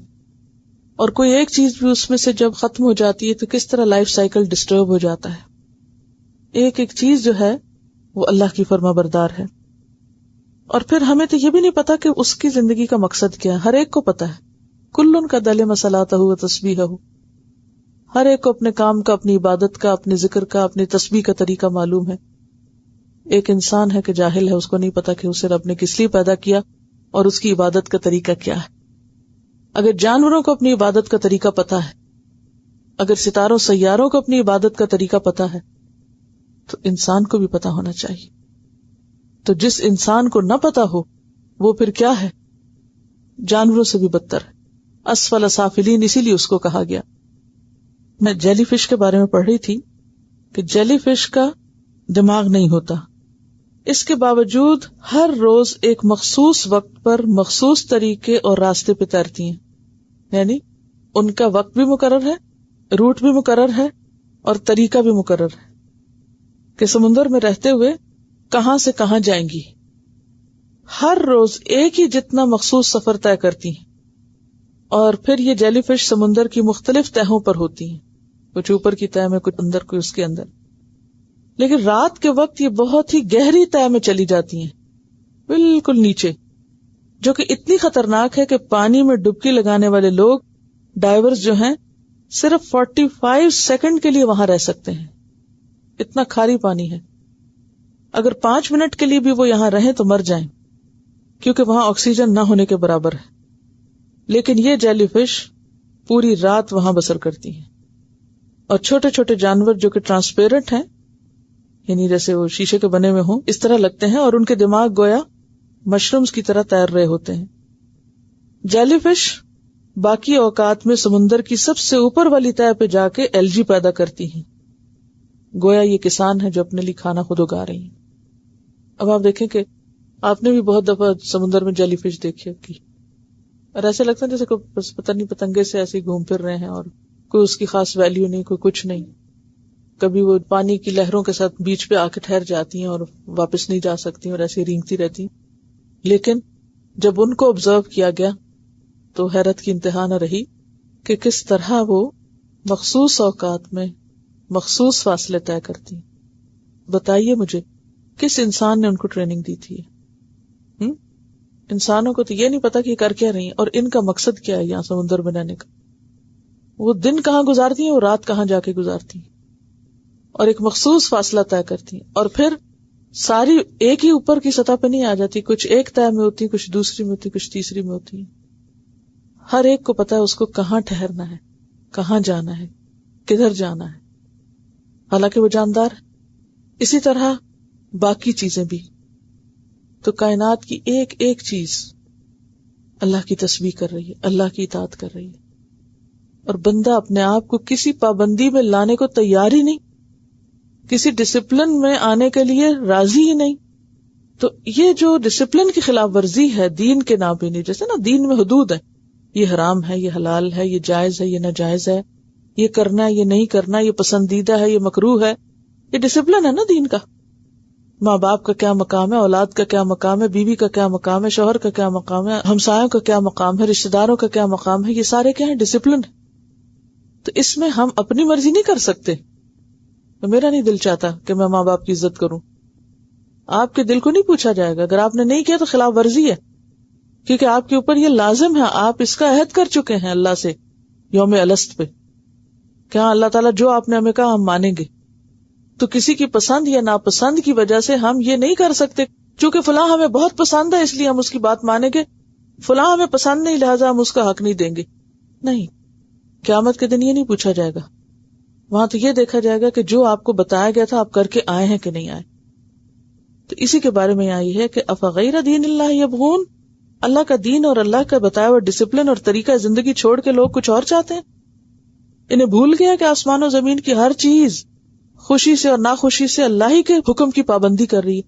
اور کوئی ایک چیز بھی اس میں سے جب ختم ہو جاتی ہے تو کس طرح لائف سائیکل ڈسٹرب ہو جاتا ہے. ایک ایک چیز جو ہے وہ اللہ کی فرما بردار ہے. اور پھر ہمیں تو یہ بھی نہیں پتا کہ اس کی زندگی کا مقصد کیا ہے. ہر ایک کو پتا ہے، کلن کا دل مسلاتہ و تسبیحہ، ہر ایک کو اپنے کام کا، اپنی عبادت کا، اپنے ذکر کا، اپنی تسبیح کا طریقہ معلوم ہے. ایک انسان ہے کہ جاہل ہے، اس کو نہیں پتا کہ اسے رب نے کس لیے پیدا کیا اور اس کی عبادت کا طریقہ کیا ہے. اگر جانوروں کو اپنی عبادت کا طریقہ پتا ہے، اگر ستاروں سیاروں کو اپنی عبادت کا طریقہ پتا ہے، تو انسان کو بھی پتا ہونا چاہیے. تو جس انسان کو نہ پتا ہو وہ پھر کیا ہے؟ جانوروں سے بھی بدتر ہے، اسفل سافلین، اسی لیے اس کو کہا گیا. میں جیلی فش کے بارے میں پڑھ رہی تھی کہ جیلی فش کا دماغ نہیں ہوتا، اس کے باوجود ہر روز ایک مخصوص وقت پر مخصوص طریقے اور راستے پہ تیرتی ہیں. یعنی ان کا وقت بھی مقرر ہے، روٹ بھی مقرر ہے اور طریقہ بھی مقرر ہے کہ سمندر میں رہتے ہوئے کہاں سے کہاں جائیں گی. ہر روز ایک ہی جتنا مخصوص سفر طے کرتی ہیں. اور پھر یہ جیلی فش سمندر کی مختلف تہوں پر ہوتی ہیں، کچھ اوپر کی تہ میں، کچھ اندر، کچھ اس کے اندر. لیکن رات کے وقت یہ بہت ہی گہری تہ میں چلی جاتی ہیں، بالکل نیچے، جو کہ اتنی خطرناک ہے کہ پانی میں ڈبکی لگانے والے لوگ، ڈائیورز جو ہیں، صرف 45 سیکنڈ کے لیے وہاں رہ سکتے ہیں. اتنا کھاری پانی ہے. اگر 5 منٹ کے لیے بھی وہ یہاں رہیں تو مر جائیں، کیونکہ وہاں آکسیجن نہ ہونے کے برابر ہے. لیکن یہ جیلی فش پوری رات وہاں بسر کرتی ہیں. اور چھوٹے چھوٹے جانور جو کہ ٹرانسپیرنٹ ہیں، یعنی جیسے وہ شیشے کے بنے ہوئے ہوں اس طرح لگتے ہیں، اور ان کے دماغ گویا مشرومز کی طرح تیر رہے ہوتے ہیں. جیلی فش باقی اوقات میں سمندر کی سب سے اوپر والی تہ پہ جا کے ایلجی پیدا کرتی ہیں، گویا یہ کسان ہے جو اپنے لیے کھانا خود اگا رہی ہیں. اب آپ دیکھیں کہ آپ نے بھی بہت دفعہ سمندر میں جیلی فش دیکھی ہوگی، اور ایسے لگتا ہے جیسے کوئی پتہ نہیں پتنگے سے ایسے گھوم پھر رہے ہیں، اور کوئی اس کی خاص ویلیو نہیں، کوئی کچھ نہیں. کبھی وہ پانی کی لہروں کے ساتھ بیچ پہ آ کے ٹھہر جاتی ہیں اور واپس نہیں جا سکتی اور ایسے رینگتی رہتی ہیں. لیکن جب ان کو آبزرو کیا گیا تو حیرت کی انتہا نہ رہی کہ کس طرح وہ مخصوص اوقات میں مخصوص فاصلے طے کرتی. بتائیے مجھے کس انسان نے ان کو ٹریننگ دی تھی؟ انسانوں کو تو یہ نہیں پتا کہ یہ کر کیا رہی ہیں اور ان کا مقصد کیا ہے یہاں سمندر میں رہنے کا. وہ دن کہاں گزارتی ہیں، وہ رات کہاں جا کے گزارتی ہیں، اور ایک مخصوص فاصلہ طے کرتی ہیں. اور پھر ساری ایک ہی اوپر کی سطح پہ نہیں آ جاتی، کچھ ایک طے میں ہوتی، کچھ دوسری میں ہوتی، کچھ تیسری میں ہوتی. ہر ایک کو پتا ہے اس کو کہاں ٹھہرنا ہے، کہاں جانا ہے، کدھر جانا ہے، حالانکہ وہ جاندار ہے. اسی طرح باقی چیزیں بھی. تو کائنات کی ایک ایک چیز اللہ کی تسبیح کر رہی ہے، اللہ کی اطاعت کر رہی ہے، اور بندہ اپنے آپ کو کسی پابندی میں لانے کو تیار ہی نہیں، کسی ڈسپلن میں آنے کے لیے راضی ہی نہیں. تو یہ جو ڈسپلن کی خلاف ورزی ہے دین کے نام پہ، نہیں، جیسے نا دین میں حدود ہے، یہ حرام ہے، یہ حلال ہے، یہ جائز ہے، یہ ناجائز ہے، یہ کرنا ہے، یہ نہیں کرنا، یہ پسندیدہ ہے، یہ مکروہ ہے. یہ ڈسپلن ہے نا دین کا. ماں باپ کا کیا مقام ہے، اولاد کا کیا مقام ہے، بیوی کا کیا مقام ہے، شوہر کا کیا مقام ہے، ہمسایوں کا کیا مقام ہے، رشتہ داروں کا کیا مقام ہے، یہ سارے کیا ہیں؟ ڈسپلن. تو اس میں ہم اپنی مرضی نہیں کر سکتے. تو میرا نہیں دل چاہتا کہ میں ماں باپ کی عزت کروں. آپ کے دل کو نہیں پوچھا جائے گا. اگر آپ نے نہیں کیا تو خلاف ورزی ہے، کیونکہ آپ کے اوپر یہ لازم ہے. آپ اس کا عہد کر چکے ہیں اللہ سے یوم الست پہ کہ ہاں اللہ تعالیٰ جو آپ نے ہمیں کہا ہم مانیں گے. تو کسی کی پسند یا ناپسند کی وجہ سے ہم یہ نہیں کر سکتے چونکہ فلاں ہمیں بہت پسند ہے اس لیے ہم اس کی بات مانیں گے، فلاں ہمیں پسند نہیں لہٰذا ہم اس کا حق نہیں دیں گے. نہیں، قیامت کے دن یہ نہیں پوچھا جائے گا. وہاں تو یہ دیکھا جائے گا کہ جو آپ کو بتایا گیا تھا آپ کر کے آئے ہیں کہ نہیں آئے. تو اسی کے بارے میں آئی ہے کہ افغیر دین اللہ یبغون، اللہ کا دین اور اللہ کا بتایا ہوا ڈسپلن اور طریقہ زندگی چھوڑ کے لوگ کچھ اور چاہتے ہیں. انہیں بھول گیا کہ آسمان و زمین کی ہر چیز خوشی سے اور ناخوشی سے اللہ ہی کے حکم کی پابندی کر رہی ہے.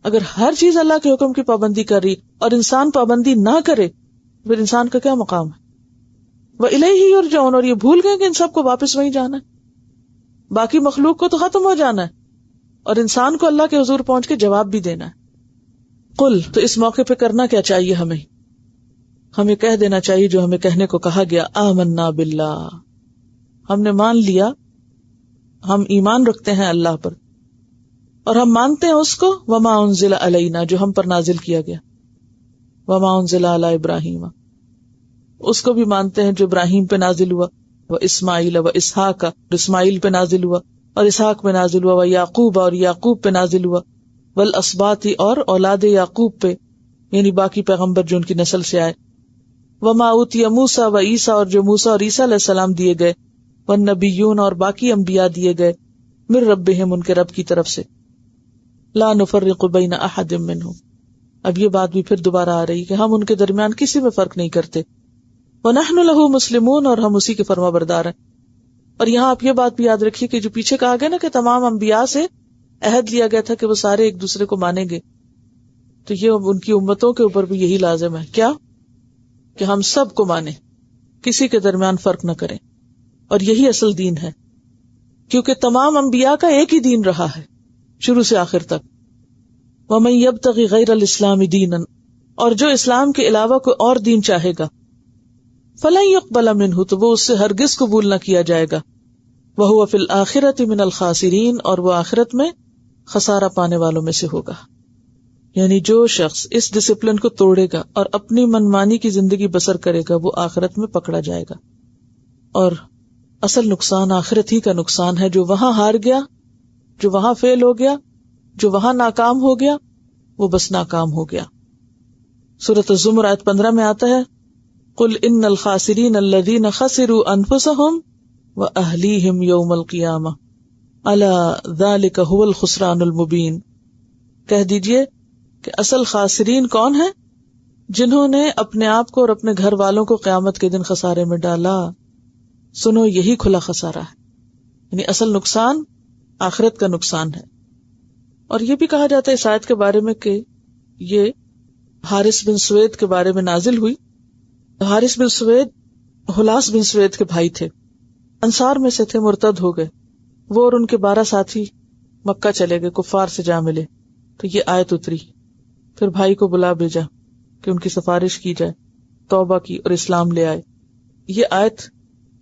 اگر ہر چیز اللہ کے حکم کی پابندی کر رہی اور انسان پابندی نہ کرے پھر انسان کا کیا مقام ہے؟ وَإِلَيْهِ يُرْجَعُونَ، اور یہ بھول گئے کہ ان سب کو واپس وہیں جانا ہے. باقی مخلوق کو تو ختم ہو جانا ہے اور انسان کو اللہ کے حضور پہنچ کے جواب بھی دینا ہے. قل، تو اس موقع پہ کرنا کیا چاہیے ہمیں کہہ دینا چاہیے جو ہمیں کہنے کو کہا گیا، آمنا باللہ، ہم نے مان لیا، ہم ایمان رکھتے ہیں اللہ پر اور ہم مانتے ہیں اس کو، وما انزل علینا، جو ہم پر نازل کیا گیا، وما انزل علی ابراہیم، اس کو بھی مانتے ہیں جو ابراہیم پہ نازل ہوا، و اسماعیل و اسحاق، اسماعیل پہ نازل ہوا اور اسحاق پہ نازل ہوا، و یعقوب، اور یعقوب پہ نازل ہوا، والاسباط، اور اولاد یعقوب پہ، یعنی باقی پیغمبر جو ان کی نسل سے آئے، وما اوتی موسیٰ و عیسیٰ، اور جو موسیٰ اور عیسیٰ علیہ السلام دیے گئے، والنبیون، اور باقی انبیاء دیے گئے، من ربہم، ان کے رب کی طرف سے، لا نفرق بین احد منہم. اب یہ بات بھی پھر دوبارہ آ رہی کہ ہم ان کے درمیان کسی میں فرق نہیں کرتے، وَنَحْنُ لَهُ مُسْلِمُونَ، اور ہم اسی کے فرما بردار ہیں. اور یہاں آپ یہ بات بھی یاد رکھیے کہ جو پیچھے کہا گیا نا کہ تمام انبیاء سے عہد لیا گیا تھا کہ وہ سارے ایک دوسرے کو مانیں گے، تو یہ ان کی امتوں کے اوپر بھی یہی لازم ہے، کیا کہ ہم سب کو مانیں، کسی کے درمیان فرق نہ کریں. اور یہی اصل دین ہے، کیونکہ تمام انبیاء کا ایک ہی دین رہا ہے شروع سے آخر تک. وَمَن يَبْتَغِ غَيْرَ الْإِسْلَامِ دِينًا، اور جو اسلام کے علاوہ کوئی اور دین چاہے گا، فَلَن يُقْبَلَ مِنْهُ، تو وہ اس سے ہرگز قبول نہ کیا جائے گا، وَهُوَ فِي الْآخِرَةِ مِنَ الْخَاسِرِينَ، اور وہ آخرت میں خسارہ پانے والوں میں سے ہوگا. یعنی جو شخص اس ڈسپلن کو توڑے گا اور اپنی منمانی کی زندگی بسر کرے گا وہ آخرت میں پکڑا جائے گا. اور اصل نقصان آخرت ہی کا نقصان ہے. جو وہاں ہار گیا، جو وہاں فیل ہو گیا، جو وہاں ناکام ہو گیا، وہ بس ناکام ہو گیا. سورۃ الزمر آیت 15 میں آتا ہے، قل ان الخاسرین الذین خسروا انفسهم واہلیہم یوم القیامہ الا ذلک هو الخسران المبین. کہہ دیجئے کہ اصل خاسرین کون ہیں؟ جنہوں نے اپنے آپ کو اور اپنے گھر والوں کو قیامت کے دن خسارے میں ڈالا. سنو، یہی کھلا خسارہ ہے، یعنی اصل نقصان آخرت کا نقصان ہے. اور یہ بھی کہا جاتا ہے اس آیت کے بارے میں کہ یہ حارث بن سوید کے بارے میں نازل ہوئی. حارث بن سوید حلاس بن سوید کے بھائی تھے، انصار میں سے تھے، مرتد ہو گئے. وہ اور ان کے 12 ساتھی مکہ چلے گئے، کفار سے جا ملے تو یہ آیت اتری. پھر بھائی کو بلا بھیجا کہ ان کی سفارش کی جائے، توبہ کی اور اسلام لے آئے. یہ آیت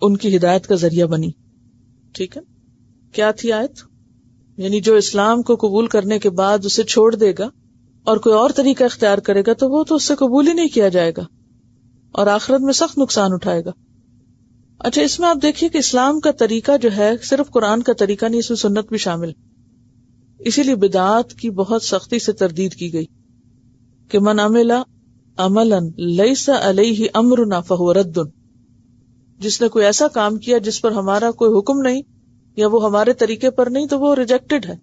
ان کی ہدایت کا ذریعہ بنی. ٹھیک ہے، کیا تھی آیت؟ یعنی جو اسلام کو قبول کرنے کے بعد اسے چھوڑ دے گا اور کوئی اور طریقہ اختیار کرے گا تو وہ تو اس سے قبول ہی نہیں کیا جائے گا اور آخرت میں سخت نقصان اٹھائے گا. اچھا، اس میں آپ دیکھیے کہ اسلام کا طریقہ جو ہے صرف قرآن کا طریقہ نہیں، اس میں سنت بھی شامل. اسی لیے بدعات کی بہت سختی سے تردید کی گئی کہ من عمل عملا لیس علیہ امرنا فہو رد. جس نے کوئی ایسا کام کیا جس پر ہمارا کوئی حکم نہیں یا وہ ہمارے طریقے پر نہیں تو وہ ریجیکٹڈ ہے.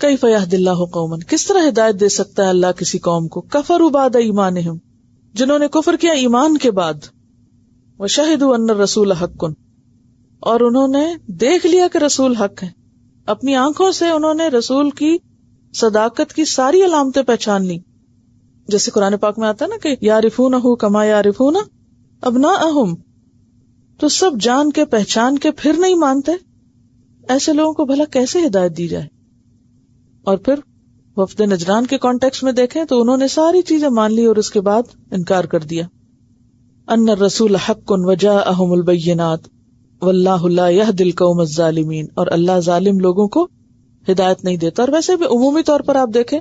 کیف یہدی اللہ قوما، کس طرح ہدایت دے سکتا ہے اللہ کسی قوم کو، کفروا بعد ایمانہم، جنہوں نے کفر کیا ایمان کے بعد، وشہدوا ان الرسول حق، اور انہوں نے دیکھ لیا کہ رسول حق ہے. اپنی آنکھوں سے انہوں نے رسول کی صداقت کی ساری علامتیں پہچان لی. جیسے قرآن پاک میں آتا ہے نا کہ یعرفونہ کما یعرفون ابناءہم، تو سب جان کے پہچان کے پھر نہیں مانتے. ایسے لوگوں کو بھلا کیسے ہدایت دی جائے؟ اور پھر وفد نجران کے کانٹیکس میں دیکھیں تو انہوں نے ساری چیزیں مان لی اور اس کے بعد انکار کر دیا. ان الرسول حق وجاءہم البینات واللہ لا یہدی القوم الظالمین، اور اللہ ظالم لوگوں کو ہدایت نہیں دیتا. اور ویسے بھی عمومی طور پر آپ دیکھیں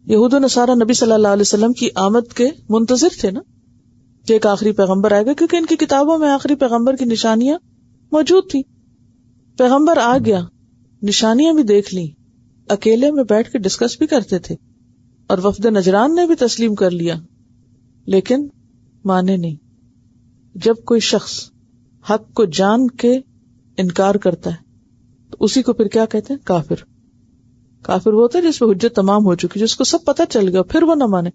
یہود و نصارہ نبی صلی اللہ علیہ وسلم کی آمد کے منتظر تھے نا، کہ ایک آخری پیغمبر آئے گا، کیونکہ ان کی کتابوں میں آخری پیغمبر کی نشانیاں موجود تھی. پیغمبر آ گیا، نشانیاں بھی دیکھ لیں، اکیلے میں بیٹھ کے ڈسکس بھی کرتے تھے، اور وفد نجران نے بھی تسلیم کر لیا، لیکن مانے نہیں. جب کوئی شخص حق کو جان کے انکار کرتا ہے تو اسی کو پھر کیا کہتے ہیں؟ کافر. کافر وہ ہوتا ہے جس پہ حجت تمام ہو چکی، جس کو سب پتہ چل گیا پھر وہ نہ مانے.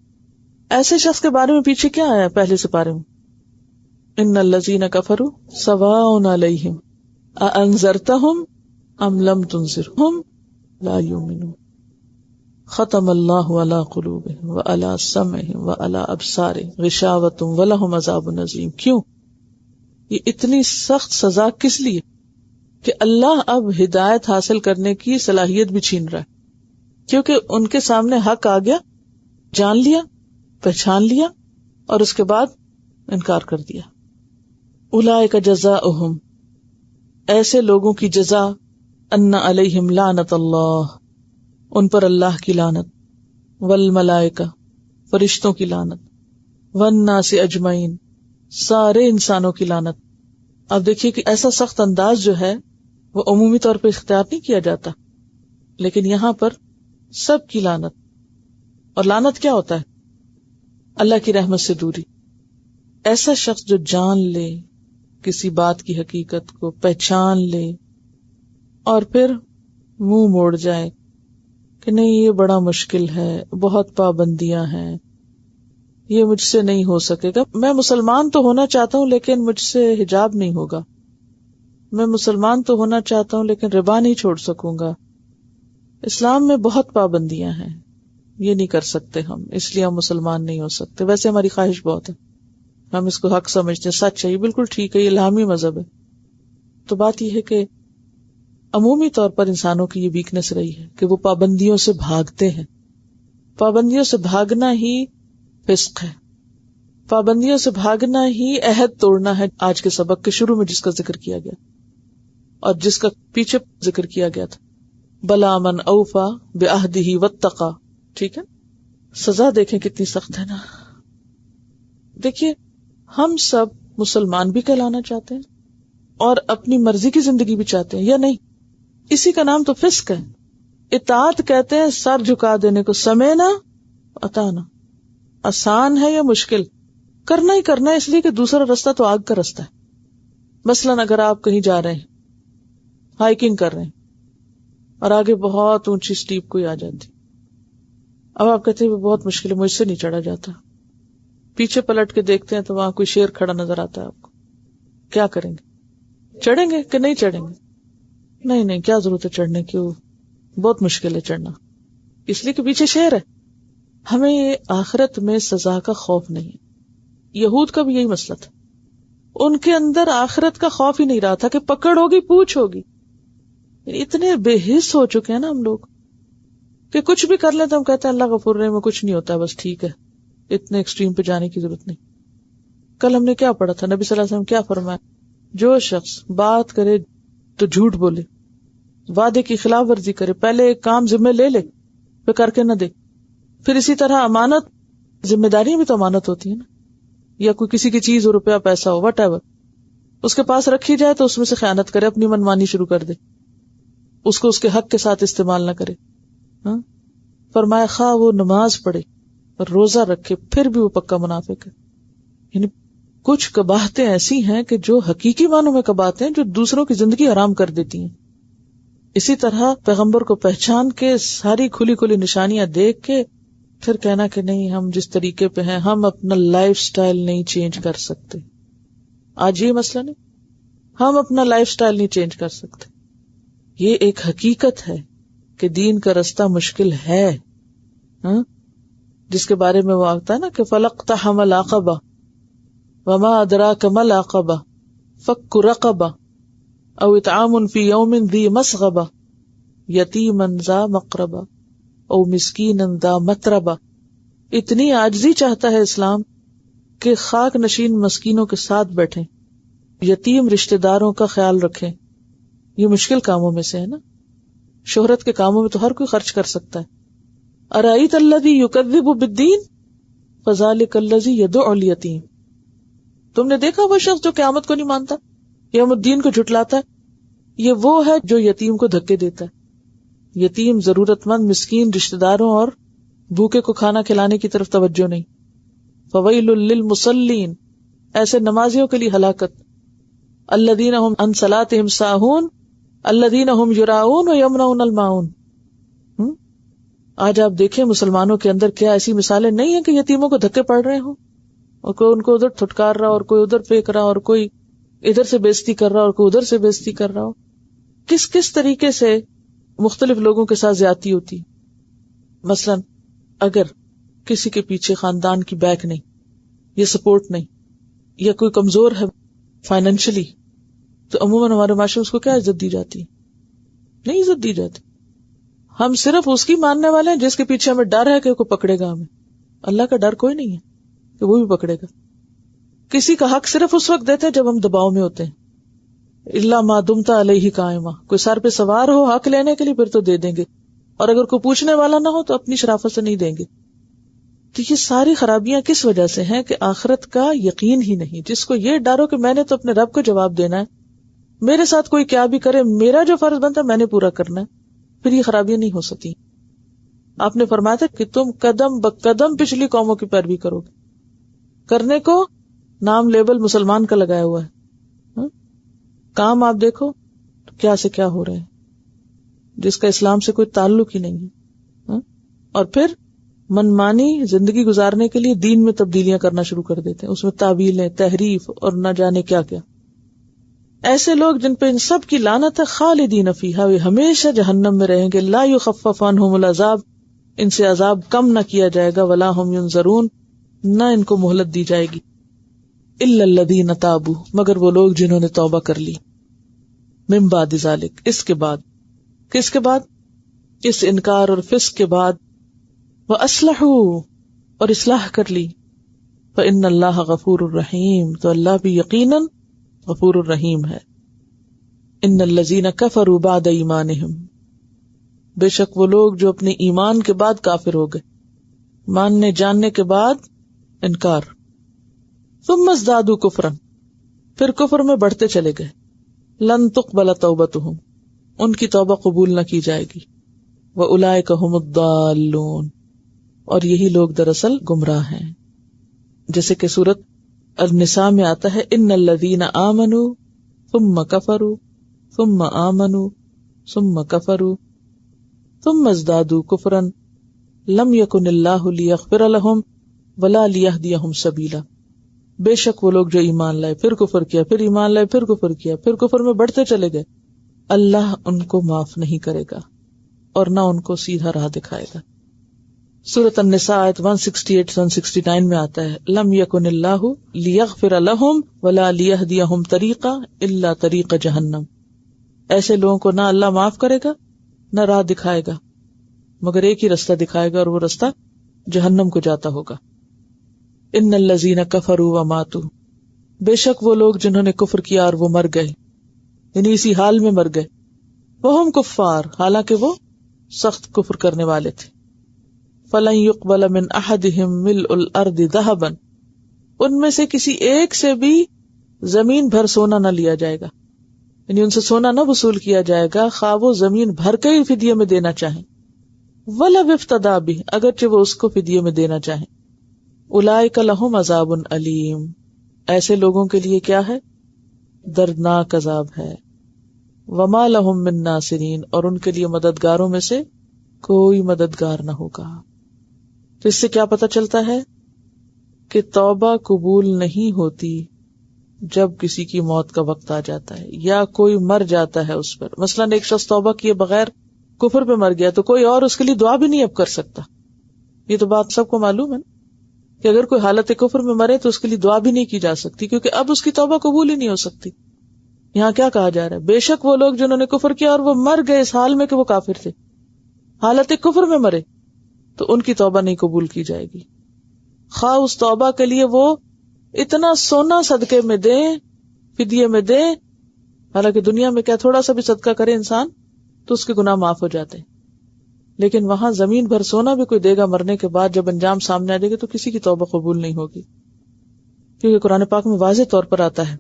ایسے شخص کے بارے میں پیچھے کیا آیا پہلے سے پارے میں؟ ان الذین کفروا سواء علیہم اانذرتہم ام لم تنذرہم لا یؤمنون ختم اللہ علی قلوبہم وعلی سمعہم وعلی ابصارہم غشاوۃ ولہم عذاب عظیم. کیوں یہ اتنی سخت سزا کس لیے؟ کہ اللہ اب ہدایت حاصل کرنے کی صلاحیت بھی چھین رہا ہے، کیونکہ ان کے سامنے حق آ گیا، جان لیا، پہچان لیا، اور اس کے بعد انکار کر دیا. اولئک جزاؤہم، ایسے لوگوں کی جزا، ان علیہم لعنت اللہ، ان پر اللہ کی لعنت، والملائکہ، فرشتوں کی لعنت، والناس اجمعین، سارے انسانوں کی لعنت. اب دیکھیے کہ ایسا سخت انداز جو ہے وہ عمومی طور پہ اختیار نہیں کیا جاتا، لیکن یہاں پر سب کی لعنت. اور لعنت کیا ہوتا ہے؟ اللہ کی رحمت سے دوری. ایسا شخص جو جان لے کسی بات کی حقیقت کو، پہچان لے، اور پھر منہ موڑ جائے کہ نہیں یہ بڑا مشکل ہے، بہت پابندیاں ہیں، یہ مجھ سے نہیں ہو سکے گا، میں مسلمان تو ہونا چاہتا ہوں لیکن مجھ سے حجاب نہیں ہوگا، میں مسلمان تو ہونا چاہتا ہوں لیکن ربا نہیں چھوڑ سکوں گا، اسلام میں بہت پابندیاں ہیں، یہ نہیں کر سکتے ہم، اس لیے ہم مسلمان نہیں ہو سکتے. ویسے ہماری خواہش بہت ہے، ہم اس کو حق سمجھتے ہیں، سچ ہے، یہ بالکل ٹھیک ہے، یہ الہامی مذہب ہے. تو بات یہ ہے کہ عمومی طور پر انسانوں کی یہ ویکنس رہی ہے کہ وہ پابندیوں سے بھاگتے ہیں. پابندیوں سے بھاگنا ہی فسق ہے، پابندیوں سے بھاگنا ہی عہد توڑنا ہے. آج کے سبق کے شروع میں جس کا ذکر کیا گیا اور جس کا پیچھے ذکر کیا گیا تھا، بلا من اوفا بعہدہ واتقی. ٹھیک ہے، سزا دیکھیں کتنی سخت ہے نا. دیکھیے ہم سب مسلمان بھی کہلانا چاہتے ہیں اور اپنی مرضی کی زندگی بھی چاہتے ہیں، یا نہیں؟ اسی کا نام تو فسق ہے. اطاعت کہتے ہیں سر جھکا دینے کو، سمعنا اطعنا. آسان ہے یا مشکل؟ کرنا ہی کرنا ہے، اس لیے کہ دوسرا رستہ تو آگ کا رستہ ہے. مثلاً اگر آپ کہیں جا رہے ہیں، ہائیکنگ کر رہے ہیں، اور آگے بہت اونچی سٹیپ کوئی آ جاتی، اب آپ کہتے ہیں وہ بہت مشکل ہے، مجھ سے نہیں چڑھا جاتا. پیچھے پلٹ کے دیکھتے ہیں تو وہاں کوئی شیر کھڑا نظر آتا ہے آپ کو، کیا کریں گے؟ چڑھیں گے کہ نہیں چڑھیں گے؟ نہیں، کیا ضرورت ہے چڑھنے کی، وہ بہت مشکل ہے چڑھنا، اس لیے کہ پیچھے شیر ہے. ہمیں یہ آخرت میں سزا کا خوف نہیں ہے. یہود کا بھی یہی مسئلہ تھا، ان کے اندر آخرت کا خوف ہی نہیں رہا تھا کہ پکڑ ہوگی، پوچھ ہوگی. اتنے بے حس ہو چکے ہیں نا ہم لوگ کہ کچھ بھی کر لیں تو ہم کہتے ہیں اللہ غفور رحیم میں کچھ نہیں ہوتا، بس ٹھیک ہے، اتنے ایکسٹریم پہ جانے کی ضرورت نہیں. کل ہم نے کیا پڑھا تھا، نبی صلی اللہ علیہ وسلم کیا فرمایا؟ جو شخص بات کرے تو جھوٹ بولے، وعدے کی خلاف ورزی کرے، پہلے ایک کام ذمہ لے لے پھر کر کے نہ دے. پھر اسی طرح امانت، ذمہ داریاں بھی تو امانت ہوتی ہے نا، یا کوئی کسی کی چیز ہو، روپیہ پیسہ ہو، وٹ ایور، اس کے پاس رکھی جائے تو اس میں سے خیانت کرے، اپنی منمانی شروع کر دے، اس کو اس کے حق کے ساتھ استعمال نہ کرے. فرمایا خواہ وہ نماز پڑھے اور روزہ رکھے پھر بھی وہ پکا منافق ہے. یعنی کچھ قباحتیں ایسی ہیں کہ جو حقیقی معنوں میں قباحتیں ہیں، جو دوسروں کی زندگی حرام کر دیتی ہیں. اسی طرح پیغمبر کو پہچان کے، ساری کھلی کھلی نشانیاں دیکھ کے پھر کہنا کہ نہیں ہم جس طریقے پہ ہیں ہم اپنا لائف سٹائل نہیں چینج کر سکتے. آج یہ مسئلہ نہیں، ہم اپنا لائف سٹائل نہیں چینج کر سکتے. یہ ایک حقیقت ہے کہ دین کا رستہ مشکل ہے، جس کے بارے میں وہ آتا ہے نا کہ فَلَقْتَحَمَ الْعَقَبَةَ وَمَا أَدْرَاكَ مَا الْعَقَبَةُ فَكُّ رَقَبَةٍ أَوْ إِطْعَامٌ فِي يَوْمٍ ذِي مَسْغَبَةٍ يَتِيمًا ذَا مَقْرَبَةٍ أَوْ مِسْكِينًا ذَا مَتْرَبَةٍ. اتنی عاجزی چاہتا ہے اسلام کہ خاک نشین مسکینوں کے ساتھ بیٹھیں، یتیم رشتہ داروں کا خیال رکھیں. یہ مشکل کاموں میں سے ہے نا. شہرت کے کاموں میں تو ہر کوئی خرچ کر سکتا ہے. أَرَأَيْتَ الَّذِي يُكَذِّبُ بِالدِّينِ فَذَلِكَ الَّذِي يَدُعُّ الْيَتِيمَ. تم نے دیکھا وہ شخص جو قیامت کو نہیں مانتا، یوم الدین کو جھٹلاتا ہے، یہ وہ ہے جو یتیم کو دھکے دیتا ہے. یتیم، ضرورت مند، مسکین، رشتہ داروں اور بھوکے کو کھانا کھلانے کی طرف توجہ نہیں. فَوَيْلٌ لِّلْمُصَلِّينَ، ایسے نمازیوں کے لیے ہلاکت. الَّذِينَ هُمْ عَنْ صَلَاتِهِمْ سَاهُونَ الَّذِينَ هُمْ يُرَاءُونَ وَيَمْنَعُونَ الْمَاعُونَ. آج آپ دیکھیں مسلمانوں کے اندر کیا ایسی مثالیں نہیں ہیں کہ یتیموں کو دھکے پڑ رہے ہوں، اور کوئی ان کو ادھر تھٹکار رہا اور کوئی ادھر پھینک رہا اور کوئی ادھر سے بےزتی کر رہا اور کوئی ادھر سے بےزتی کر رہا ہو. کس کس طریقے سے مختلف لوگوں کے ساتھ زیادتی ہوتی. مثلا اگر کسی کے پیچھے خاندان کی بیک نہیں یا سپورٹ نہیں یا کوئی کمزور ہے فائنینشلی، تو عموماً ہمارے معاشرے میں اس کو کیا عزت دی جاتی؟ نہیں عزت دی جاتی. ہم صرف اس کی ماننے والے ہیں جس کے پیچھے ہمیں ڈر ہے کہ وہ پکڑے گا ہمیں. اللہ کا ڈر کوئی نہیں ہے کہ وہ بھی پکڑے گا. کسی کا حق صرف اس وقت دیتے ہیں جب ہم دباؤ میں ہوتے ہیں. الا ما دمت علیہ قائما، کوئی سر پہ سوار ہو حق لینے کے لیے پھر تو دے دیں گے، اور اگر کوئی پوچھنے والا نہ ہو تو اپنی شرافت سے نہیں دیں گے. تو یہ ساری خرابیاں کس وجہ سے ہیں کہ آخرت کا یقین ہی نہیں. جس کو یہ ڈر ہو کہ میں نے تو اپنے رب کو جواب دینا ہے، میرے ساتھ کوئی کیا بھی کرے، میرا جو فرض بنتا ہے میں نے پورا کرنا ہے، پھر یہ خرابیاں نہیں ہو سکتی. آپ نے فرمایا تھا کہ تم قدم بقدم پچھلی قوموں کی پیروی کرو گے. کرنے کو نام لیبل مسلمان کا لگایا ہوا ہے، کام آپ دیکھو کیا سے کیا ہو رہے ہیں جس کا اسلام سے کوئی تعلق ہی نہیں ہے. اور پھر منمانی زندگی گزارنے کے لیے دین میں تبدیلیاں کرنا شروع کر دیتے ہیں، اس میں تعویلیں، تحریف اور نہ جانے کیا کیا. ایسے لوگ جن پہ ان سب کی لعنت ہے، خالدین فیہا، وہ ہمیشہ جہنم میں رہیں گے. لا یخفف عنہم العذاب، ان سے عذاب کم نہ کیا جائے گا. ولا ہم ینظرون، نہ ان کو مہلت دی جائے گی. الا الذین تابوا، مگر وہ لوگ جنہوں نے توبہ کر لی. من بعد ذلک، اس کے بعد. کس کے بعد؟ اس انکار اور فسق کے بعد. وَأَصْلَحُوا، اور اصلاح کر لی. فَإِنَّ اللَّهَ غَفُورٌ رَحِيمٌ، تو اللہ بھی یقیناً غفور الرحیم ہے. ان الذین کفروا بعد ایمانہم، بے شک وہ لوگ جو اپنے ایمان کے بعد کافر ہو گئے، ماننے جاننے کے بعد انکار. ثم ازدادوا کفرا، پھر کفر میں بڑھتے چلے گئے. لن تقبل توبتہم، ان کی توبہ قبول نہ کی جائے گی. وَأُولَئِكَ هُمُ الضَّالُّونَ، اور یہی لوگ دراصل گمراہ ہیں. جیسے کہ سورۃ النساء میں آتا ہے، ان الذین آمنوا ثم کفروا ثم آمنوا ثم کفروا ثم ازدادوا کفرا لم یکن اللہ لیغفر لهم ولا لیہدیہم سبیلا. بے شک وہ لوگ جو ایمان لائے پھر کفر کیا، پھر ایمان لائے پھر کفر کیا، پھر کفر میں بڑھتے چلے گئے، اللہ ان کو معاف نہیں کرے گا اور نہ ان کو سیدھا راہ دکھائے گا. سورۃ النساء آیت 168-169 میں آتا ہے، لم یکن اللہ لیغفر لهم ولا لیہدیہم طریقا الا طریق جہنم. ایسے لوگوں کو نہ اللہ معاف کرے گا نہ راہ دکھائے گا، مگر ایک ہی رستہ دکھائے گا اور وہ رستہ جہنم کو جاتا ہوگا. ان الذین کفروا وماتوا، بے شک وہ لوگ جنہوں نے کفر کیا اور وہ مر گئے، یعنی اسی حال میں مر گئے. وہم کفار، حالانکہ وہ سخت کفر کرنے والے تھے. فلن يقبل من احدهم ملء الارض ذهبا، ان میں سے کسی ایک سے بھی زمین بھر سونا نہ لیا جائے گا، یعنی ان سے سونا نہ وصول کیا جائے گا، خواہ وہ زمین بھر کے ہی فدیے میں دینا چاہیں. ولو افتدی به، اگرچہ وہ اس کو فدیے میں دینا چاہیں. اولئک لهم عذاب علیم، ایسے لوگوں کے لیے کیا ہے؟ دردناک عذاب ہے. وما لهم من ناصرین، اور ان کے لیے مددگاروں میں سے کوئی مددگار نہ ہوگا. تو اس سے کیا پتہ چلتا ہے کہ توبہ قبول نہیں ہوتی جب کسی کی موت کا وقت آ جاتا ہے یا کوئی مر جاتا ہے اس پر. مثلا ایک شخص توبہ کیے بغیر کفر پہ مر گیا تو کوئی اور اس کے لیے دعا بھی نہیں اب کر سکتا. یہ تو بات سب کو معلوم ہے کہ اگر کوئی حالت کفر میں مرے تو اس کے لیے دعا بھی نہیں کی جا سکتی، کیونکہ اب اس کی توبہ قبول ہی نہیں ہو سکتی. یہاں کیا کہا جا رہا ہے؟ بے شک وہ لوگ جنہوں نے کفر کیا اور وہ مر گئے اس حال میں کہ وہ کافر تھے، حالت کفر میں مرے، تو ان کی توبہ نہیں قبول کی جائے گی. خواہ اس توبہ کے لیے وہ اتنا سونا صدقے میں دیں، فدیے میں دیں، حالانکہ دنیا میں کیا تھوڑا سا بھی صدقہ کرے انسان تو اس کے گناہ معاف ہو جاتے ہیں، لیکن وہاں زمین بھر سونا بھی کوئی دے گا مرنے کے بعد، جب انجام سامنے آ جائے گا تو کسی کی توبہ قبول نہیں ہوگی. کیونکہ قرآن پاک میں واضح طور پر آتا ہے،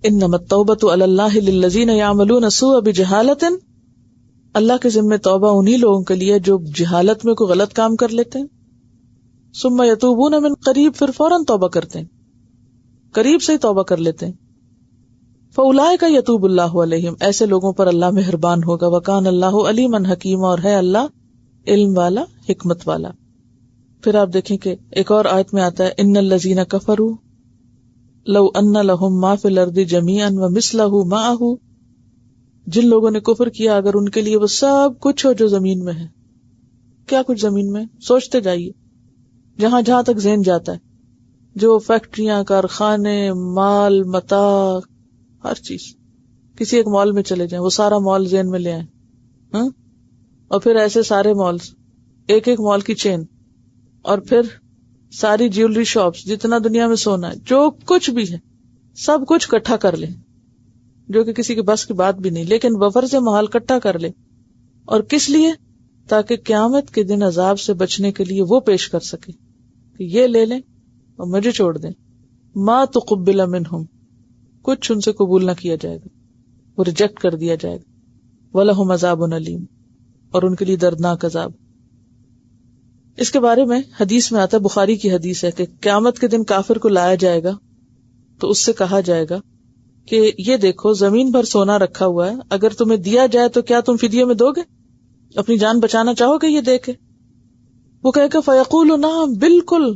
انما التوبۃ علی اللہ للذین یعملون السوء بجہالۃ، اللہ کے ذمہ توبہ انہی لوگوں کے لیے جو جہالت میں کوئی غلط کام کر لیتے ہیں، ثم یتوبون من قریب، پھر فوراً توبہ کرتے ہیں، قریب سے ہی توبہ کر لیتے ہیں. فاولئک یتوب اللہ علیہم، ایسے لوگوں پر اللہ مہربان ہوگا. وکان اللہ علیما حکیما، اور ہے اللہ علم والا، حکمت والا۔ پھر آپ دیکھیں کہ ایک اور آیت میں آتا ہے ان الذین کفروا لو ان لهم ما فی الارض جميعا ومثلہ معہ، جن لوگوں نے کفر کیا اگر ان کے لیے وہ سب کچھ ہو جو زمین میں ہے۔ کیا کچھ زمین میں؟ سوچتے جائیے، جہاں جہاں تک ذہن جاتا ہے، جو فیکٹریاں، کارخانے، مال، متاع، ہر چیز۔ کسی ایک مال میں چلے جائیں، وہ سارا مال ذہن میں لے آئیں، ہاں؟ اور پھر ایسے سارے مالز، ایک ایک مال کی چین، اور پھر ساری جیولری شاپس، جتنا دنیا میں سونا ہے، جو کچھ بھی ہے، سب کچھ اکٹھا کر لیں، جو کہ کسی کے بس کی بات بھی نہیں، لیکن وفر سے محال اکٹھا کر لے۔ اور کس لیے؟ تاکہ قیامت کے دن عذاب سے بچنے کے لیے وہ پیش کر سکے کہ یہ لے لیں اور مجھے چھوڑ دیں۔ ما تقبل منہم، کچھ ان سے قبول نہ کیا جائے گا، وہ ریجیکٹ کر دیا جائے گا۔ وَلَهُمْ عَذَابٌ أَلِيمٌ، اور ان کے لیے دردناک عذاب۔ اس کے بارے میں حدیث میں آتا ہے، بخاری کی حدیث ہے کہ قیامت کے دن کافر کو لایا جائے گا تو اس سے کہا جائے گا کہ یہ دیکھو زمین بھر سونا رکھا ہوا ہے، اگر تمہیں دیا جائے تو کیا تم فدیے میں دو گے؟ اپنی جان بچانا چاہو گے یہ دے کے؟ وہ کہے کہ فیقول نعم، بالکل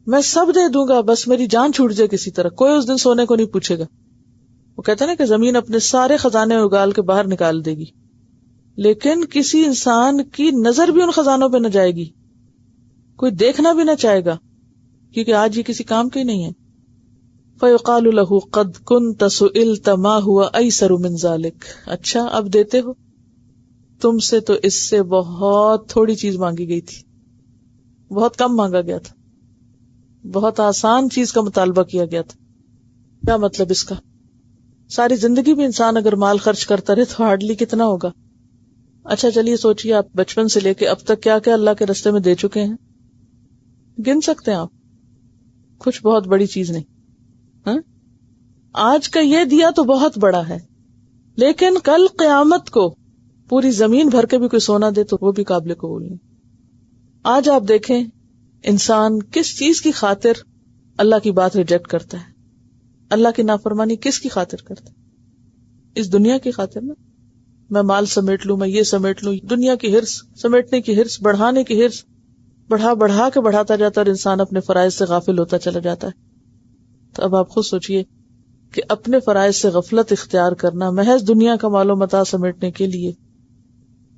میں سب دے دوں گا، بس میری جان چھوٹ جائے کسی طرح۔ کوئی اس دن سونے کو نہیں پوچھے گا۔ وہ کہتے ہیں نا کہ زمین اپنے سارے خزانے اگال کے باہر نکال دے گی، لیکن کسی انسان کی نظر بھی ان خزانوں پہ نہ جائے گی، کوئی دیکھنا بھی نہ چاہے گا، کیونکہ آج یہ کسی کام کا ہی نہیں ہے۔ فَيُقَالُ لَهُ قَدْ كُنْتَ سُئِلْتَ مَا هُوَ أَيْسَرُ مِنْ ذَلِكَ، اچھا اب دیتے ہو، تم سے تو اس سے بہت تھوڑی چیز مانگی گئی تھی، بہت کم مانگا گیا تھا، بہت آسان چیز کا مطالبہ کیا گیا تھا۔ کیا مطلب اس کا؟ ساری زندگی بھی انسان اگر مال خرچ کرتا رہے تو ہارڈلی کتنا ہوگا؟ اچھا چلیے سوچئے، آپ بچپن سے لے کے اب تک کیا کیا اللہ کے رستے میں دے چکے ہیں؟ گن سکتے ہیں آپ؟ کچھ بہت بڑی چیز نہیں، ہاں؟ آج کا یہ دیا تو بہت بڑا ہے، لیکن کل قیامت کو پوری زمین بھر کے بھی کوئی سونا دے تو وہ بھی قابل قبول نہیں۔ آج آپ دیکھیں انسان کس چیز کی خاطر اللہ کی بات ریجیکٹ کرتا ہے، اللہ کی نافرمانی کس کی خاطر کرتا ہے؟ اس دنیا کی خاطر نا، میں مال سمیٹ لوں، میں یہ سمیٹ لوں، دنیا کی ہرس، سمیٹنے کی ہرس، بڑھانے کی ہرس، بڑھا کے بڑھاتا جاتا ہے اور انسان اپنے فرائض سے غافل ہوتا چلا جاتا ہے۔ تو اب آپ خود سوچئے کہ اپنے فرائض سے غفلت اختیار کرنا محض دنیا کا مال و متاع سمیٹنے کے لیے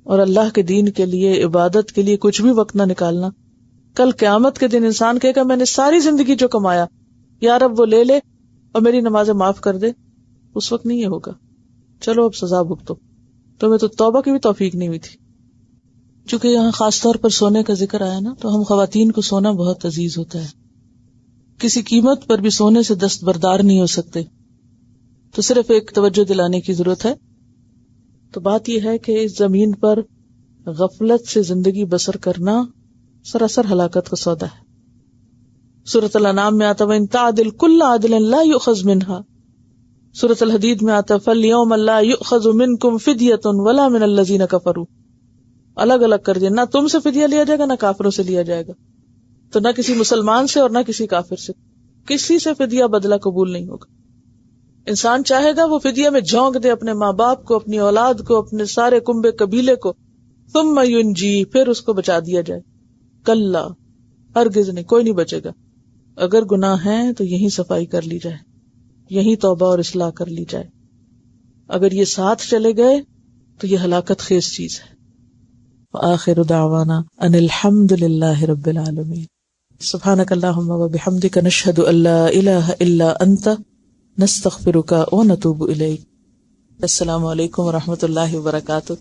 اور اللہ کے دین کے لیے، عبادت کے لیے کچھ بھی وقت نہ نکالنا، کل قیامت کے دن انسان کہے گا میں نے ساری زندگی جو کمایا یا رب وہ لے لے اور میری نمازیں معاف کر دے، اس وقت نہیں یہ ہوگا۔ چلو اب سزا بھگتو، تمہیں تو توبہ کی بھی توفیق نہیں ہوئی تھی۔ چونکہ یہاں خاص طور پر سونے کا ذکر آیا نا، تو ہم خواتین کو سونا بہت عزیز ہوتا ہے، کسی قیمت پر بھی سونے سے دستبردار نہیں ہو سکتے، تو صرف ایک توجہ دلانے کی ضرورت ہے۔ تو بات یہ ہے کہ اس زمین پر غفلت سے زندگی بسر کرنا سراسر ہلاکت کا سودا ہے۔ سورۃ الانعام میں آتا وَإِن تَعْدِلْ كُلَّ عَدْلٍ لَا يُؤْخَذْ مِنْهَا، سورۃ الحدید میں آتا فَالْيَوْمَ لَا يُؤْخَذُ مِنْكُمْ فِدْيَةٌ وَلَا مِنَ الَّذِينَ كَفَرُوا، الگ الگ کر دیا، نہ تم سے فدیہ لیا جائے گا نہ کافروں سے لیا جائے گا، تو نہ کسی مسلمان سے اور نہ کسی کافر سے، کسی سے فدیہ بدلہ قبول نہیں ہوگا۔ انسان چاہے گا وہ فدیہ میں جھونک دے اپنے ماں باپ کو، اپنی اولاد کو، اپنے سارے کنبے قبیلے کو، ثم ینجی، پھر اس کو بچا دیا جائے، کلا، ہرگز نہیں، کوئی نہیں بچے گا۔ اگر گناہ ہیں تو یہیں صفائی کر لی جائے، یہیں توبہ اور اصلاح کر لی جائے، اگر یہ ساتھ چلے گئے تو یہ ہلاکت خیز چیز ہے۔ وآخر دعوانا ان الحمد للہ رب العالمین۔ سبحانک اللہم وبحمدک، نشہد ان لا الہ الا انت، نستغفرک ونتوب الیک۔ السلام علیکم ورحمۃ اللہ وبرکاتہ۔